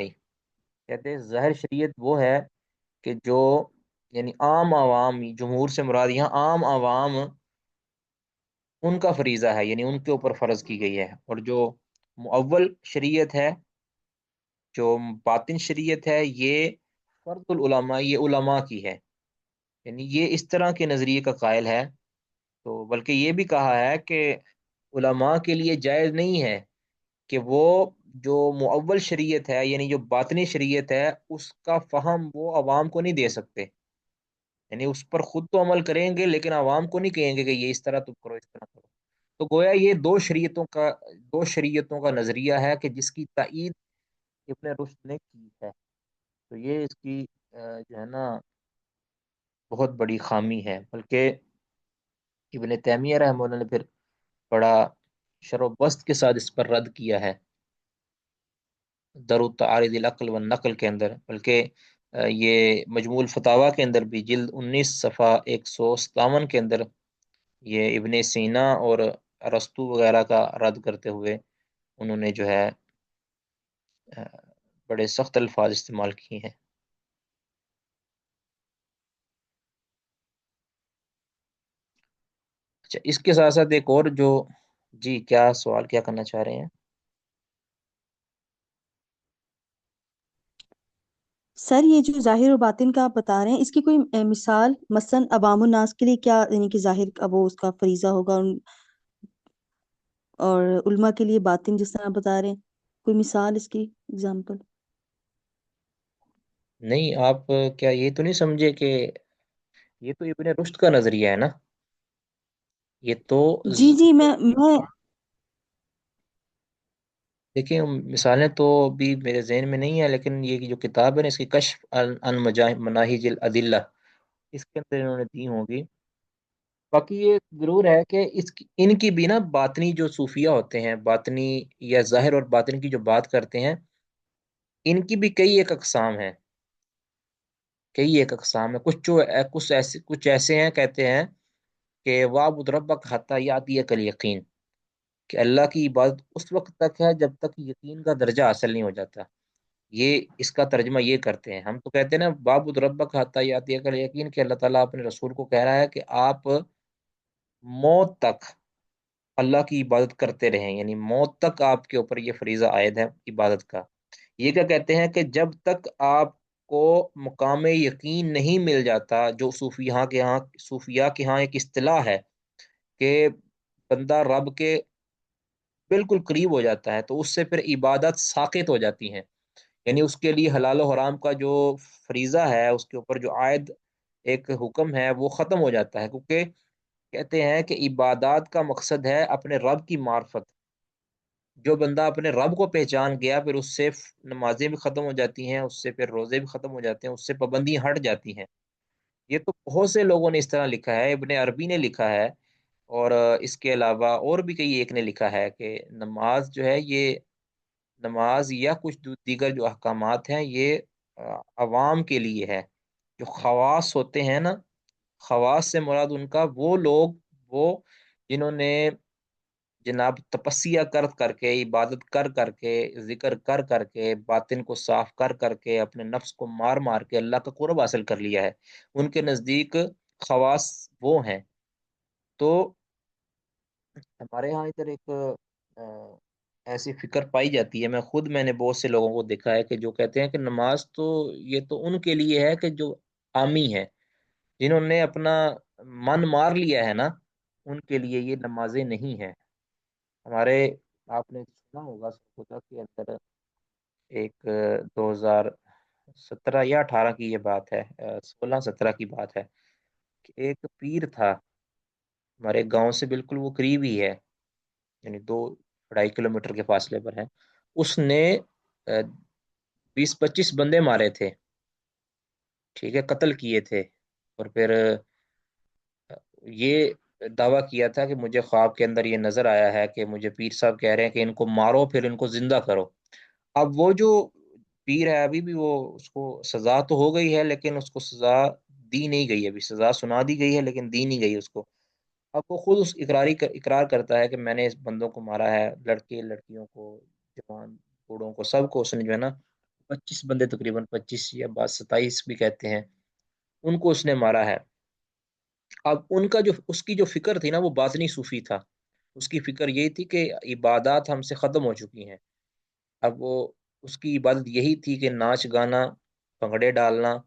کہتے ہیں ظاہر شریعت وہ ہے کہ جو یعنی عام عوام، جمہور سے مراد یہاں عام عوام، ان کا فریضہ ہے، یعنی ان کے اوپر فرض کی گئی ہے، اور جو مؤول شریعت ہے، جو باطن شریعت ہے، یہ فرض العلماء، یہ علماء کی ہے، یعنی یہ اس طرح کے نظریے کا قائل ہے۔ تو بلکہ یہ بھی کہا ہے کہ علماء کے لیے جائز نہیں ہے کہ وہ جو مؤول شریعت ہے، یعنی جو باطنی شریعت ہے، اس کا فہم وہ عوام کو نہیں دے سکتے، یعنی اس پر خود تو عمل کریں گے لیکن عوام کو نہیں کہیں گے کہ یہ اس طرح تم کرو، اس طرح کرو۔ تو گویا یہ دو شریعتوں کا نظریہ ہے کہ جس کی تائید ابن رشد نے کی ہے۔ تو یہ اس کی جو ہے نا بہت بڑی خامی ہے، بلکہ ابن تیمیہ رحمہ اللہ نے پھر بڑا شر و بست کے ساتھ اس پر رد کیا ہے در تعارض العقل والنقل کے اندر، بلکہ یہ مجموع الفتاوی کے اندر بھی جلد 19 صفحہ 157 کے اندر یہ ابن سینا اور ارسطو وغیرہ کا رد کرتے ہوئے انہوں نے جو ہے بڑے سخت الفاظ استعمال کیے ہیں۔ اچھا، اس کے ساتھ ساتھ ایک اور جو، جی کیا سوال کیا کرنا چاہ رہے ہیں؟ سر یہ جو ظاہر و باطن کا آپ بتا رہے ہیں، اس کی کوئی مثال مثلاً عوام الناس کے لیے کیا، یعنی کہ ظاہر کا وہ اس کا فریضہ ہوگا، اور علماء کے لیے باطن جس طرح آپ بتا رہے ہیں، کوئی مثال اس کی اگزامپل؟ نہیں، آپ کیا یہ تو نہیں سمجھے کہ یہ تو ابن رشد کا نظریہ ہے نا، یہ تو جی جی، میں دیکھیں مثالیں تو بھی میرے ذہن میں نہیں ہے، لیکن یہ جو کتاب ہے نا، اس کی کشف مناہج الادلہ، اس کے اندر انہوں نے دی ہوں گی۔ باقی یہ ضرور ہے کہ ان کی بھی نا باطنی جو صوفیہ ہوتے ہیں، باطنی یا ظاہر اور باطن کی جو بات کرتے ہیں، ان کی بھی کئی ایک اقسام ہیں، کئی ایک اقسام ہے، کچھ ایسے ہیں، کہتے ہیں کہ وَاعْبُدْ رَبَّكَ حَتَّىٰ يَأْتِيَكَ الْيَقِينُ، کہ اللہ کی عبادت اس وقت تک ہے جب تک یقین کا درجہ حاصل نہیں ہو جاتا۔ یہ اس کا ترجمہ یہ کرتے ہیں، ہم تو کہتے ہیں نا باب ربک حتی یاتیک الیقین، کہ اللہ تعالیٰ اپنے رسول کو کہہ رہا ہے کہ آپ موت تک اللہ کی عبادت کرتے رہیں، یعنی موت تک آپ کے اوپر یہ فریضہ عائد ہے عبادت کا۔ یہ کیا کہتے ہیں کہ جب تک آپ کو مقام یقین نہیں مل جاتا، جو صوفیاء کے ہاں ایک اصطلاح ہے کہ بندہ رب کے بالکل قریب ہو جاتا ہے تو اس سے پھر عبادت ساقط ہو جاتی ہیں، یعنی اس کے لیے حلال و حرام کا جو فریضہ ہے، اس کے اوپر جو عائد ایک حکم ہے، وہ ختم ہو جاتا ہے، کیونکہ کہتے ہیں کہ عبادات کا مقصد ہے اپنے رب کی معرفت۔ جو بندہ اپنے رب کو پہچان گیا، پھر اس سے نمازیں بھی ختم ہو جاتی ہیں، اس سے پھر روزے بھی ختم ہو جاتے ہیں، اس سے پابندیاں ہٹ جاتی ہیں۔ یہ تو بہت سے لوگوں نے اس طرح لکھا ہے، ابن عربی نے لکھا ہے، اور اس کے علاوہ اور بھی کئی ایک نے لکھا ہے کہ نماز جو ہے، یہ نماز یا کچھ دیگر جو احکامات ہیں، یہ عوام کے لیے ہے۔ جو خواص ہوتے ہیں نا، خواص سے مراد ان کا وہ لوگ، وہ جنہوں نے جناب تپسیا کر کر کے، عبادت کر کر کے، ذکر کر کر کے، باطن کو صاف کر کر کے، اپنے نفس کو مار مار کے اللہ کا قرب حاصل کر لیا ہے، ان کے نزدیک خواص وہ ہیں۔ تو ہمارے ہاں ادھر ایک ایسی فکر پائی جاتی ہے، میں نے بہت سے لوگوں کو دیکھا ہے کہ جو کہتے ہیں کہ نماز تو یہ تو ان کے لیے ہے کہ جو عامی ہے، جنہوں نے اپنا من مار لیا ہے نا، ان کے لیے یہ نمازیں نہیں ہیں۔ ہمارے، آپ نے سنا ہوگا سرگودا کے اندر ایک 2017 یا 18 کی یہ بات ہے، 16-17 کی بات ہے، کہ ایک پیر تھا ہمارے گاؤں سے بالکل وہ قریب ہی ہے، یعنی 2-2.5 کلومیٹر کے فاصلے پر ہے۔ اس نے 20-25 بندے مارے تھے، ٹھیک ہے، قتل کیے تھے، اور پھر یہ دعویٰ کیا تھا کہ مجھے خواب کے اندر یہ نظر آیا ہے کہ مجھے پیر صاحب کہہ رہے ہیں کہ ان کو مارو پھر ان کو زندہ کرو. اب وہ جو پیر ہے ابھی بھی وہ اس کو سزا تو ہو گئی ہے لیکن اس کو سزا دی نہیں گئی. ابھی سزا سنا دی گئی ہے لیکن دی نہیں گئی اس کو. اب وہ خود اس اقرار کرتا ہے کہ میں نے اس بندوں کو مارا ہے، لڑکے لڑکیوں کو، جوان بوڑھوں کو، سب کو اس نے جو ہے نا 25 بندے، تقریباً 25 یا بعض 27 بھی کہتے ہیں، ان کو اس نے مارا ہے. اب ان کا جو اس کی جو فکر تھی نا وہ باطنی صوفی تھا. اس کی فکر یہی تھی کہ عبادات ہم سے ختم ہو چکی ہیں. اب وہ اس کی عبادت یہی تھی کہ ناچ گانا، بھنگڑے ڈالنا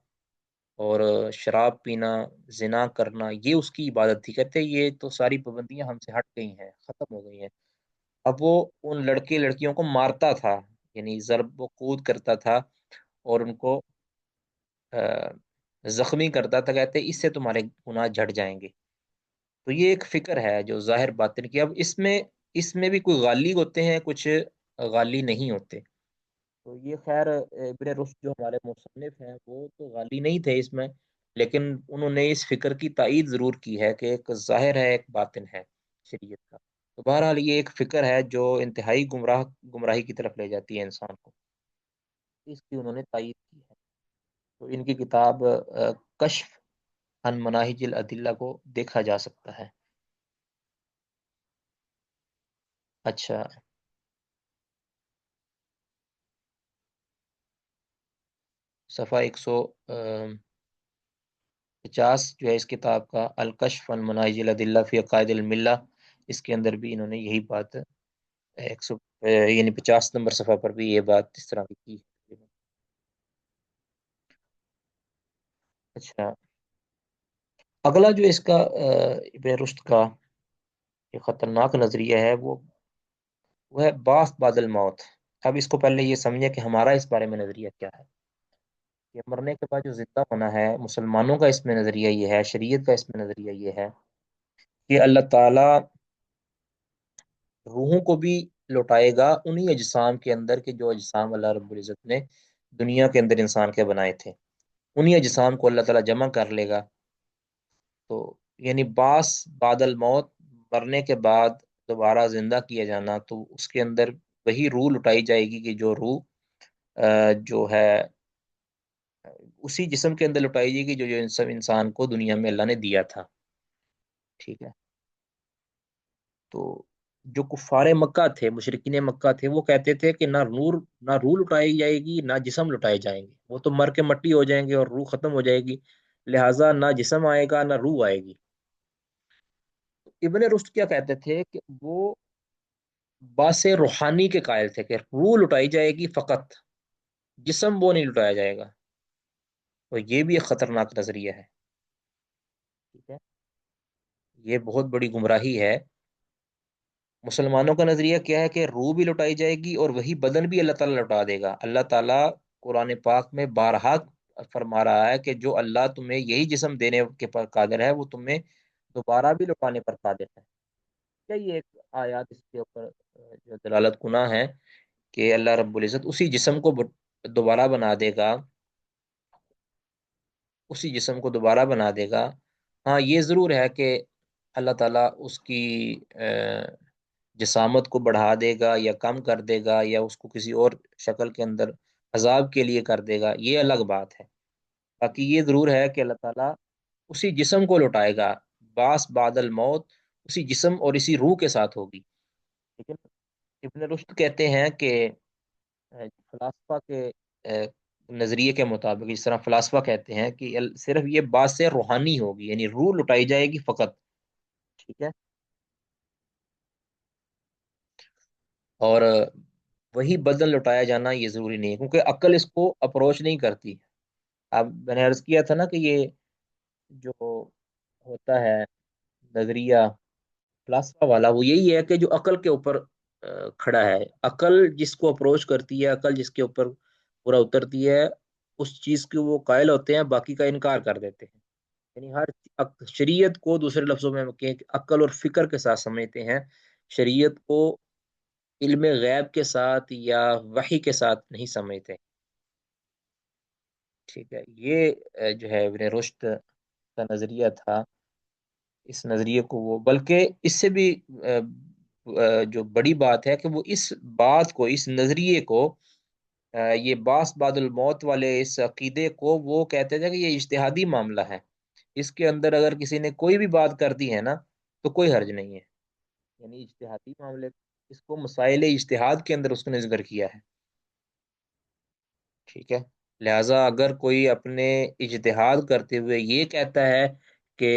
اور شراب پینا، زنا کرنا، یہ اس کی عبادت تھی. کہتے یہ تو ساری پابندیاں ہم سے ہٹ گئی ہیں، ختم ہو گئی ہیں. اب وہ ان لڑکے لڑکیوں کو مارتا تھا، یعنی ضرب و کود کرتا تھا اور ان کو زخمی کرتا تھا. کہتے اس سے تمہارے گناہ جھٹ جائیں گے. تو یہ ایک فکر ہے جو ظاہر باطن کی. اب اس میں بھی کوئی غالی ہوتے ہیں، کچھ غالی نہیں ہوتے. تو یہ خیر ابن رشد جو ہمارے مصنف ہیں وہ تو غالی نہیں تھے اس میں، لیکن انہوں نے اس فکر کی تائید ضرور کی ہے کہ ایک ظاہر ہے ایک باطن ہے شریعت کا. تو بہرحال یہ ایک فکر ہے جو انتہائی گمراہی کی طرف لے جاتی ہے انسان کو. اس کی انہوں نے تائید کی ہے. تو ان کی کتاب کشف عن مناہج الادلہ کو دیکھا جا سکتا ہے. اچھا، صفحہ 150 جو ہے اس کتاب کا، الکشف عن مناہج الادلہ فی عقائد الملہ، اس کے اندر بھی انہوں نے یہی بات 100 یعنی 50 نمبر صفحہ پر بھی یہ بات اس طرح کی ہے. اچھا، اگلا جو اس کا ابن رشد کا یہ خطرناک نظریہ ہے وہ ہے بعث بعد الموت. اب اس کو پہلے یہ سمجھے کہ ہمارا اس بارے میں نظریہ کیا ہے. کہ مرنے کے بعد جو زندہ ہونا ہے، مسلمانوں کا اس میں نظریہ یہ ہے، شریعت کا اس میں نظریہ یہ ہے کہ اللہ تعالیٰ روحوں کو بھی لوٹائے گا انہی اجسام کے اندر کے جو اجسام اللہ رب العزت نے دنیا کے اندر انسان کے بنائے تھے. انہی اجسام کو اللہ تعالیٰ جمع کر لے گا. تو یعنی بعث بعد الموت، مرنے کے بعد دوبارہ زندہ کیا جانا، تو اس کے اندر وہی روح لٹائی جائے گی کہ جو روح جو ہے اسی جسم کے اندر لٹائی جائے گی جو جو سب انسان کو دنیا میں اللہ نے دیا تھا. ٹھیک ہے. تو جو کفار مکہ تھے، مشرکین مکہ تھے، وہ کہتے تھے کہ نہ روح لٹائی جائے گی نہ جسم لٹائے جائیں گے، وہ تو مر کے مٹی ہو جائیں گے اور روح ختم ہو جائے گی، لہٰذا نہ جسم آئے گا نہ روح آئے گی. ابن رشد کیا کہتے تھے کہ وہ باس روحانی کے قائل تھے کہ روح لٹائی جائے گی فقط، جسم وہ نہیں لٹایا جائے گا. تو یہ بھی ایک خطرناک نظریہ ہے. ٹھیک ہے، یہ بہت بڑی گمراہی ہے. مسلمانوں کا نظریہ کیا ہے کہ روح بھی لوٹائی جائے گی اور وہی بدن بھی اللہ تعالیٰ لوٹا دے گا. اللہ تعالیٰ قرآن پاک میں بارہا فرما رہا ہے کہ جو اللہ تمہیں یہی جسم دینے کے پر قادر ہے وہ تمہیں دوبارہ بھی لوٹانے پر قادر ہے. کیا یہ ایک آیات اس کے اوپر جو دلالت گناہ ہے کہ اللہ رب العزت اسی جسم کو دوبارہ بنا دے گا، اسی جسم کو دوبارہ بنا دے گا. ہاں یہ ضرور ہے کہ اللہ تعالیٰ اس کی جسامت کو بڑھا دے گا یا کم کر دے گا یا اس کو کسی اور شکل کے اندر عذاب کے لیے کر دے گا، یہ الگ بات ہے. باقی یہ ضرور ہے کہ اللہ تعالیٰ اسی جسم کو لوٹائے گا. بعث بعد الموت اسی جسم اور اسی روح کے ساتھ ہوگی. لیکن ابن رشد کہتے ہیں کہ فلاسفہ کے نظریے کے مطابق، اس طرح فلاسفہ کہتے ہیں کہ صرف یہ بات سے روحانی ہوگی، یعنی روح لٹائی جائے گی فقط. ٹھیک ہے. اور وہی بدن لٹایا جانا یہ ضروری نہیں ہے کیونکہ عقل اس کو اپروچ نہیں کرتی. اب میں نے عرض کیا تھا نا کہ یہ جو ہوتا ہے نظریہ فلاسفہ والا، وہ یہی ہے کہ جو عقل کے اوپر کھڑا ہے. عقل جس کو اپروچ کرتی ہے، عقل جس کے اوپر پورا اترتی ہے، اس چیز کے وہ قائل ہوتے ہیں، باقی کا انکار کر دیتے ہیں. یعنی ہر شریعت کو دوسرے لفظوں میں کہ عقل اور فکر کے ساتھ سمجھتے ہیں، شریعت کو علم غیب کے ساتھ یا وحی کے ساتھ نہیں سمجھتے. ٹھیک ہے. یہ جو ہے ابن رشد کا نظریہ تھا، اس نظریے کو وہ، بلکہ اس سے بھی جو بڑی بات ہے کہ وہ اس بات کو، اس نظریے کو، یہ باس بعد الموت والے اس عقیدے کو وہ کہتے تھے کہ یہ اجتہادی معاملہ ہے، اس کے اندر اگر کسی نے کوئی بھی بات کر دی ہے نا تو کوئی حرج نہیں ہے، یعنی اجتہادی معاملے، اس کو مسائل اجتہاد کے اندر اس نے ذکر کیا ہے، ٹھیک ہے۔ لہذا اگر کوئی اپنے اجتہاد کرتے ہوئے یہ کہتا ہے کہ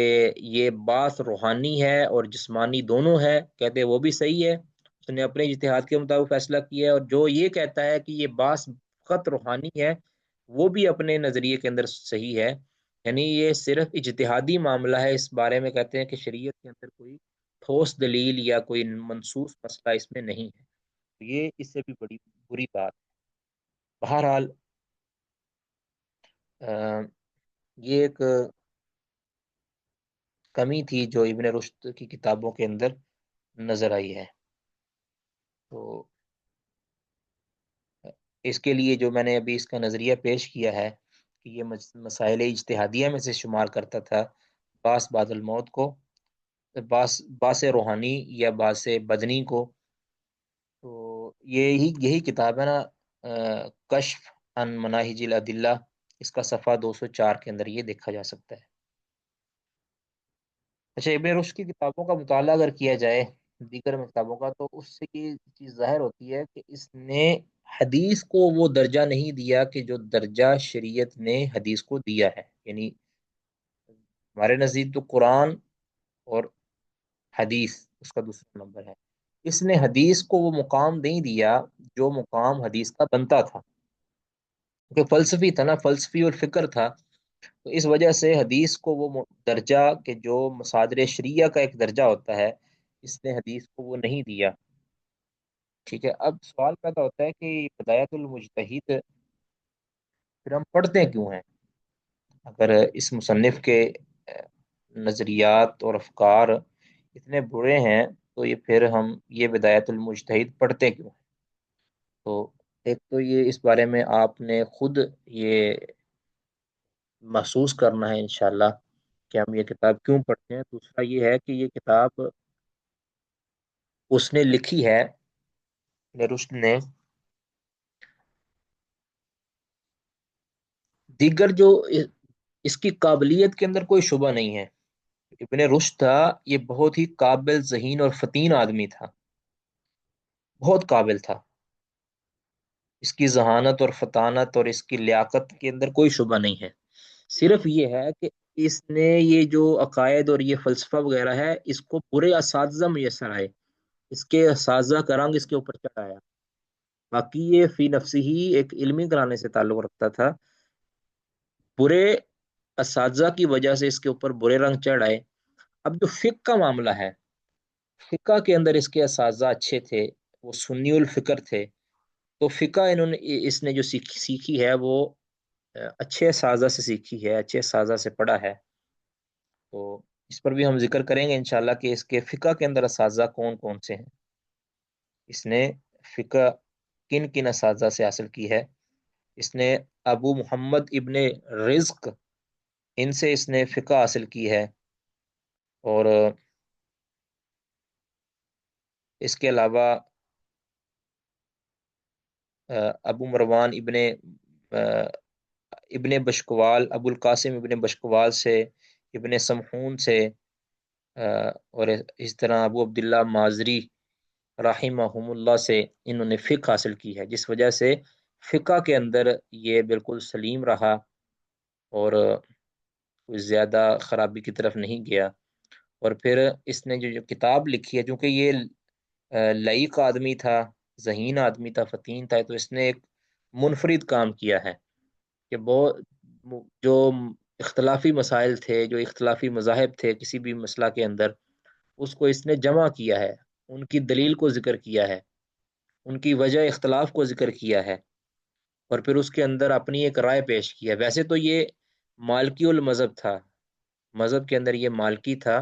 یہ بات روحانی ہے اور جسمانی دونوں ہے، کہتے ہیں وہ بھی صحیح ہے، اس نے اپنے اجتہاد کے مطابق فیصلہ کیا ہے، اور جو یہ کہتا ہے کہ یہ بات فقط روحانی ہے، وہ بھی اپنے نظریے کے اندر صحیح ہے، یعنی یہ صرف اجتہادی معاملہ ہے، اس بارے میں کہتے ہیں کہ شریعت کے اندر کوئی ٹھوس دلیل یا کوئی منصوص مسئلہ اس میں نہیں ہے، یہ اس سے بھی بڑی بری بات ہے۔ بہرحال یہ ایک کمی تھی جو ابن رشد کی کتابوں کے اندر نظر آئی ہے، تو اس کے لیے جو میں نے ابھی اس کا نظریہ پیش کیا ہے کہ یہ مسائل اجتہادیہ میں سے شمار کرتا تھا باس بعد الموت کو، باس روحانی یا باس بدنی کو، تو یہی کتاب ہے نا، کشف ان مناہج الادلہ، اس کا صفحہ 204 کے اندر یہ دیکھا جا سکتا ہے۔ اچھا، ابن رشد کی کتابوں کا مطالعہ اگر کیا جائے دیگر کتابوں کا، تو اس سے یہ چیز ظاہر ہوتی ہے کہ اس نے حدیث کو وہ درجہ نہیں دیا کہ جو درجہ شریعت نے حدیث کو دیا ہے، یعنی ہمارے نزدیک تو قرآن اور حدیث اس کا دوسرا نمبر ہے، اس نے حدیث کو وہ مقام نہیں دیا جو مقام حدیث کا بنتا تھا، کیونکہ فلسفی تھا نا، فلسفی اور فکر تھا، تو اس وجہ سے حدیث کو وہ درجہ کہ جو مصادر شریعہ کا ایک درجہ ہوتا ہے، اس نے حدیث کو وہ نہیں دیا، ٹھیک ہے۔ اب سوال پیدا ہوتا ہے کہ بدایت المجتہد پھر ہم پڑھتے کیوں ہیں؟ اگر اس مصنف کے نظریات اور افکار اتنے برے ہیں تو یہ پھر ہم یہ بدایت المجتہد پڑھتے کیوں ہیں؟ تو ایک تو یہ اس بارے میں آپ نے خود یہ محسوس کرنا ہے انشاءاللہ کہ ہم یہ کتاب کیوں پڑھتے ہیں۔ دوسرا یہ ہے کہ یہ کتاب اس نے لکھی ہے، رشد نے، دیگر جو اس کی قابلیت کے اندر کوئی شبہ نہیں ہے، ابن رشد تھا یہ بہت ہی قابل ذہین اور فطین آدمی تھا، بہت قابل تھا، اس کی ذہانت اور فطانت اور اس کی لیاقت کے اندر کوئی شبہ نہیں ہے، صرف یہ ہے کہ اس نے یہ جو عقائد اور یہ فلسفہ وغیرہ ہے اس کو برے اساتذہ میسر آئے، اس کے اساتذہ کا رنگ اس کے اوپر چڑھایا، باقی یہ فی نفسی ہی ایک علمی کرانے سے تعلق رکھتا تھا، برے اساتذہ کی وجہ سے اس کے اوپر برے رنگ چڑھ آئے۔ اب جو فقہ کا معاملہ ہے، فقہ کے اندر اس کے اساتذہ اچھے تھے، وہ سنی الفکر تھے، تو فقہ انہوں نے اس نے جو سیکھی ہے وہ اچھے اساتذہ سے سیکھی ہے، اچھے اساتذہ سے پڑھا ہے، تو اس پر بھی ہم ذکر کریں گے انشاءاللہ کہ اس کے فقہ کے اندر اساتذہ کون کون سے ہیں، اس نے فقہ کن کن اساتذہ سے حاصل کی ہے۔ اس نے ابو محمد ابن رزق، ان سے اس نے فقہ حاصل کی ہے، اور اس کے علاوہ ابو مروان ابن بشکوال، ابو القاسم ابن بشکوال سے، ابن سمحون سے، اور اس طرح ابو عبداللہ مازری رحمہم اللہ سے انہوں نے فقہ حاصل کی ہے، جس وجہ سے فقہ کے اندر یہ بالکل سلیم رہا اور کوئی زیادہ خرابی کی طرف نہیں گیا۔ اور پھر اس نے جو کتاب لکھی ہے، چونکہ یہ لائق آدمی تھا، ذہین آدمی تھا، فطین تھا، تو اس نے ایک منفرد کام کیا ہے کہ بہت جو اختلافی مسائل تھے، جو اختلافی مذاہب تھے کسی بھی مسئلہ کے اندر، اس کو اس نے جمع کیا ہے، ان کی دلیل کو ذکر کیا ہے، ان کی وجہ اختلاف کو ذکر کیا ہے، اور پھر اس کے اندر اپنی ایک رائے پیش کی ہے۔ ویسے تو یہ مالکی المذہب تھا، مذہب کے اندر یہ مالکی تھا،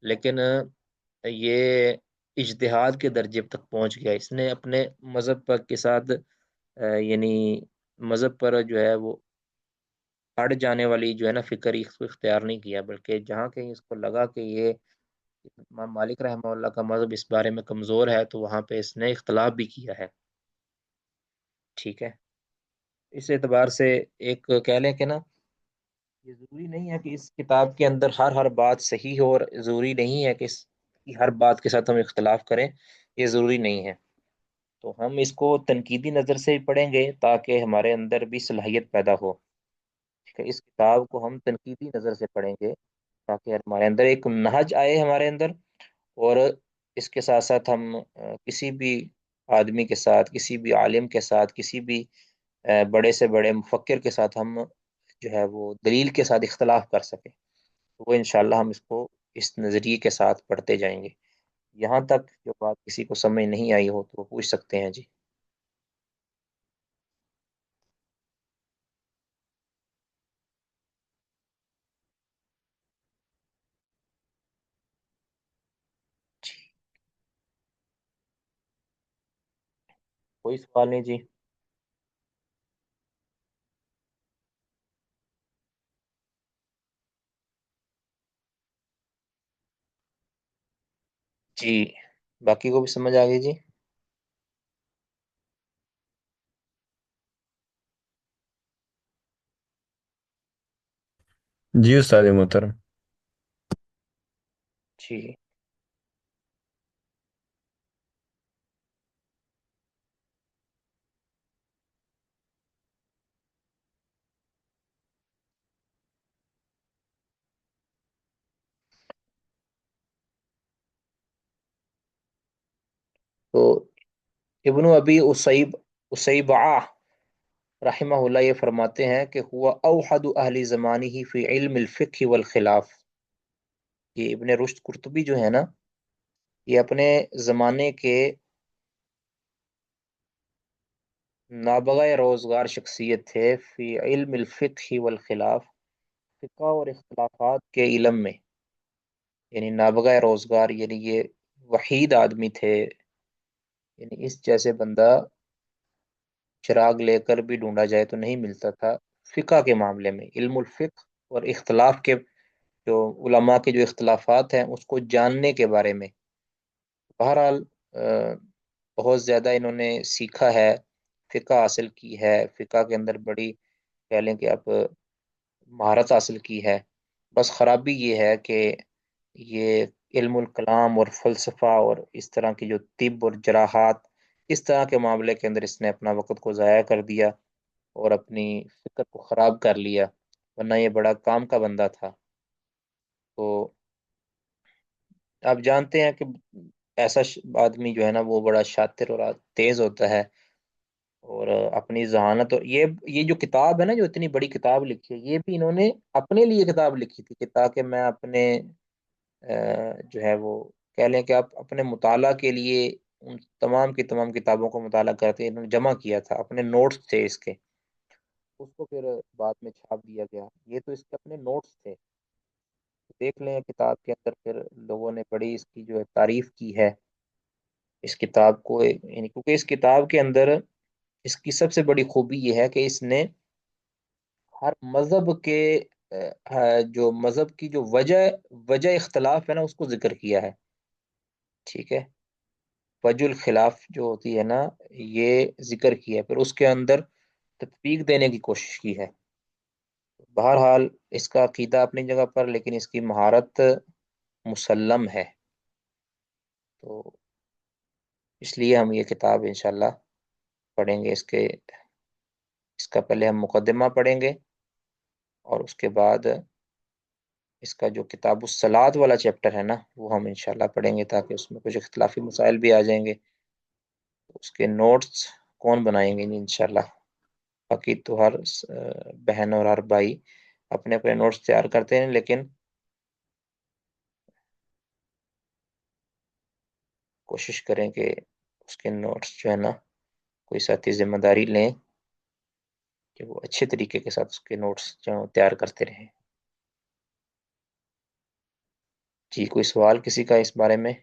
لیکن یہ اجتہاد کے درجے تک پہنچ گیا، اس نے اپنے مذہب پر کے ساتھ یعنی مذہب پر جو ہے وہ ہٹ جانے والی جو ہے نا فکر اس کو اختیار نہیں کیا، بلکہ جہاں کہیں اس کو لگا کہ یہ امام مالک رحمہ اللہ کا مذہب اس بارے میں کمزور ہے تو وہاں پہ اس نے اختلاف بھی کیا ہے. ٹھیک ہے. اس اعتبار سے ایک کہہ لیں کہ نا یہ ضروری نہیں ہے کہ اس کتاب کے اندر ہر بات صحیح ہو، اور ضروری نہیں ہے کہ اس کی ہر بات کے ساتھ ہم اختلاف کریں، یہ ضروری نہیں ہے. تو ہم اس کو تنقیدی نظر سے پڑھیں گے تاکہ ہمارے اندر بھی صلاحیت پیدا ہو. ٹھیک ہے. اس کتاب کو ہم تنقیدی نظر سے پڑھیں گے تاکہ ہمارے اندر ایک نہج آئے ہمارے اندر، اور اس کے ساتھ ساتھ ہم کسی بھی آدمی کے ساتھ، کسی بھی عالم کے ساتھ، کسی بھی بڑے سے بڑے مفکر کے ساتھ ہم جو ہے وہ دلیل کے ساتھ اختلاف کر سکیں. تو وہ انشاءاللہ ہم اس کو اس نظریے کے ساتھ پڑھتے جائیں گے. یہاں تک جو بات کسی کو سمجھ نہیں آئی ہو تو وہ پوچھ سکتے ہیں. جی کوئی سوال نہیں جی. جی باقی کو بھی سمجھ آ گئی جی. جی استاد محترم. جی تو ابن ابی اسیبع رحمہ اللہ یہ فرماتے ہیں کہ ہوا اوحد اہل زمانہ فی علم الفقہ والخلاف. یہ ابن رشد قرطبی جو ہے نا، یہ اپنے زمانے کے نابغہ روزگار شخصیت تھے فی علم الفقہ والخلاف، فقہ اور اختلافات کے علم میں. یعنی نابغہ روزگار، یعنی یہ وحید آدمی تھے. یعنی اس جیسے بندہ چراغ لے کر بھی ڈھونڈا جائے تو نہیں ملتا تھا فقہ کے معاملے میں. علم الفقہ اور اختلاف کے جو علماء کے جو اختلافات ہیں اس کو جاننے کے بارے میں. بہرحال بہت زیادہ انہوں نے سیکھا ہے، فقہ حاصل کی ہے، فقہ کے اندر بڑی کہہ لیں کہ اب مہارت حاصل کی ہے. بس خرابی یہ ہے کہ یہ علم الکلام اور فلسفہ اور اس طرح کی جو طب اور جراحات، اس طرح کے معاملے کے اندر اس نے اپنا وقت کو ضائع کر دیا اور اپنی فکر کو خراب کر لیا، ورنہ یہ بڑا کام کا بندہ تھا. تو آپ جانتے ہیں کہ ایسا آدمی جو ہے نا وہ بڑا شاطر اور تیز ہوتا ہے، اور اپنی ذہانت. اور یہ جو کتاب ہے نا، جو اتنی بڑی کتاب لکھی ہے، یہ بھی انہوں نے اپنے لیے کتاب لکھی تھی کہ تاکہ میں اپنے جو ہے وہ کہہ لیں کہ آپ اپنے مطالعہ کے لیے ان تمام کی تمام کتابوں کو مطالعہ کرتے انہوں نے جمع کیا تھا، اپنے نوٹس تھے اس کے. اس کو پھر بعد میں چھاپ دیا گیا. یہ تو اس کے اپنے نوٹس تھے. دیکھ لیں کتاب کے اندر پھر لوگوں نے بڑی اس کی جو ہے تعریف کی ہے اس کتاب کو. یعنی کیونکہ اس کتاب کے اندر اس کی سب سے بڑی خوبی یہ ہے کہ اس نے ہر مذہب کے جو مذہب کی جو وجہ اختلاف ہے نا اس کو ذکر کیا ہے. ٹھیک ہے. وجہ الخلاف جو ہوتی ہے نا یہ ذکر کیا ہے، پھر اس کے اندر تطبیق دینے کی کوشش کی ہے. بہرحال اس کا عقیدہ اپنی جگہ پر، لیکن اس کی مہارت مسلم ہے. تو اس لیے ہم یہ کتاب انشاءاللہ پڑھیں گے. اس کا پہلے ہم مقدمہ پڑھیں گے، اور اس کے بعد اس کا جو کتاب الصلاۃ والا چیپٹر ہے نا وہ ہم انشاءاللہ پڑھیں گے تاکہ اس میں کچھ اختلافی مسائل بھی آ جائیں گے. اس کے نوٹس کون بنائیں گے انشاءاللہ. باقی تو ہر بہن اور ہر بھائی اپنے اپنے نوٹس تیار کرتے ہیں، لیکن کوشش کریں کہ اس کے نوٹس جو ہے نا کوئی ساتھی ذمہ داری لیں کہ وہ اچھے طریقے کے ساتھ اس کے نوٹس جو تیار کرتے رہیں. جی کوئی سوال کسی کا اس بارے میں؟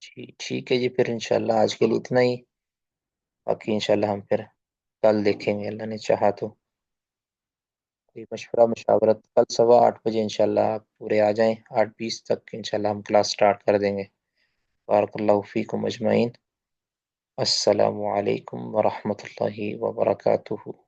جی ٹھیک ہے جی، پھر انشاءاللہ آج کے لیے اتنا ہی، باقی انشاءاللہ ہم پھر کل دیکھیں گے اللہ نے چاہا تو۔ کوئی مشورہ مشاورت کل 8:15 انشاءاللہ آپ پورے آ جائیں، 8:20 تک انشاءاللہ ہم کلاس سٹارٹ کر دیں گے۔ بارک اللہ فیکم اجمعین۔ السلام علیکم ورحمۃ اللہ وبرکاتہ۔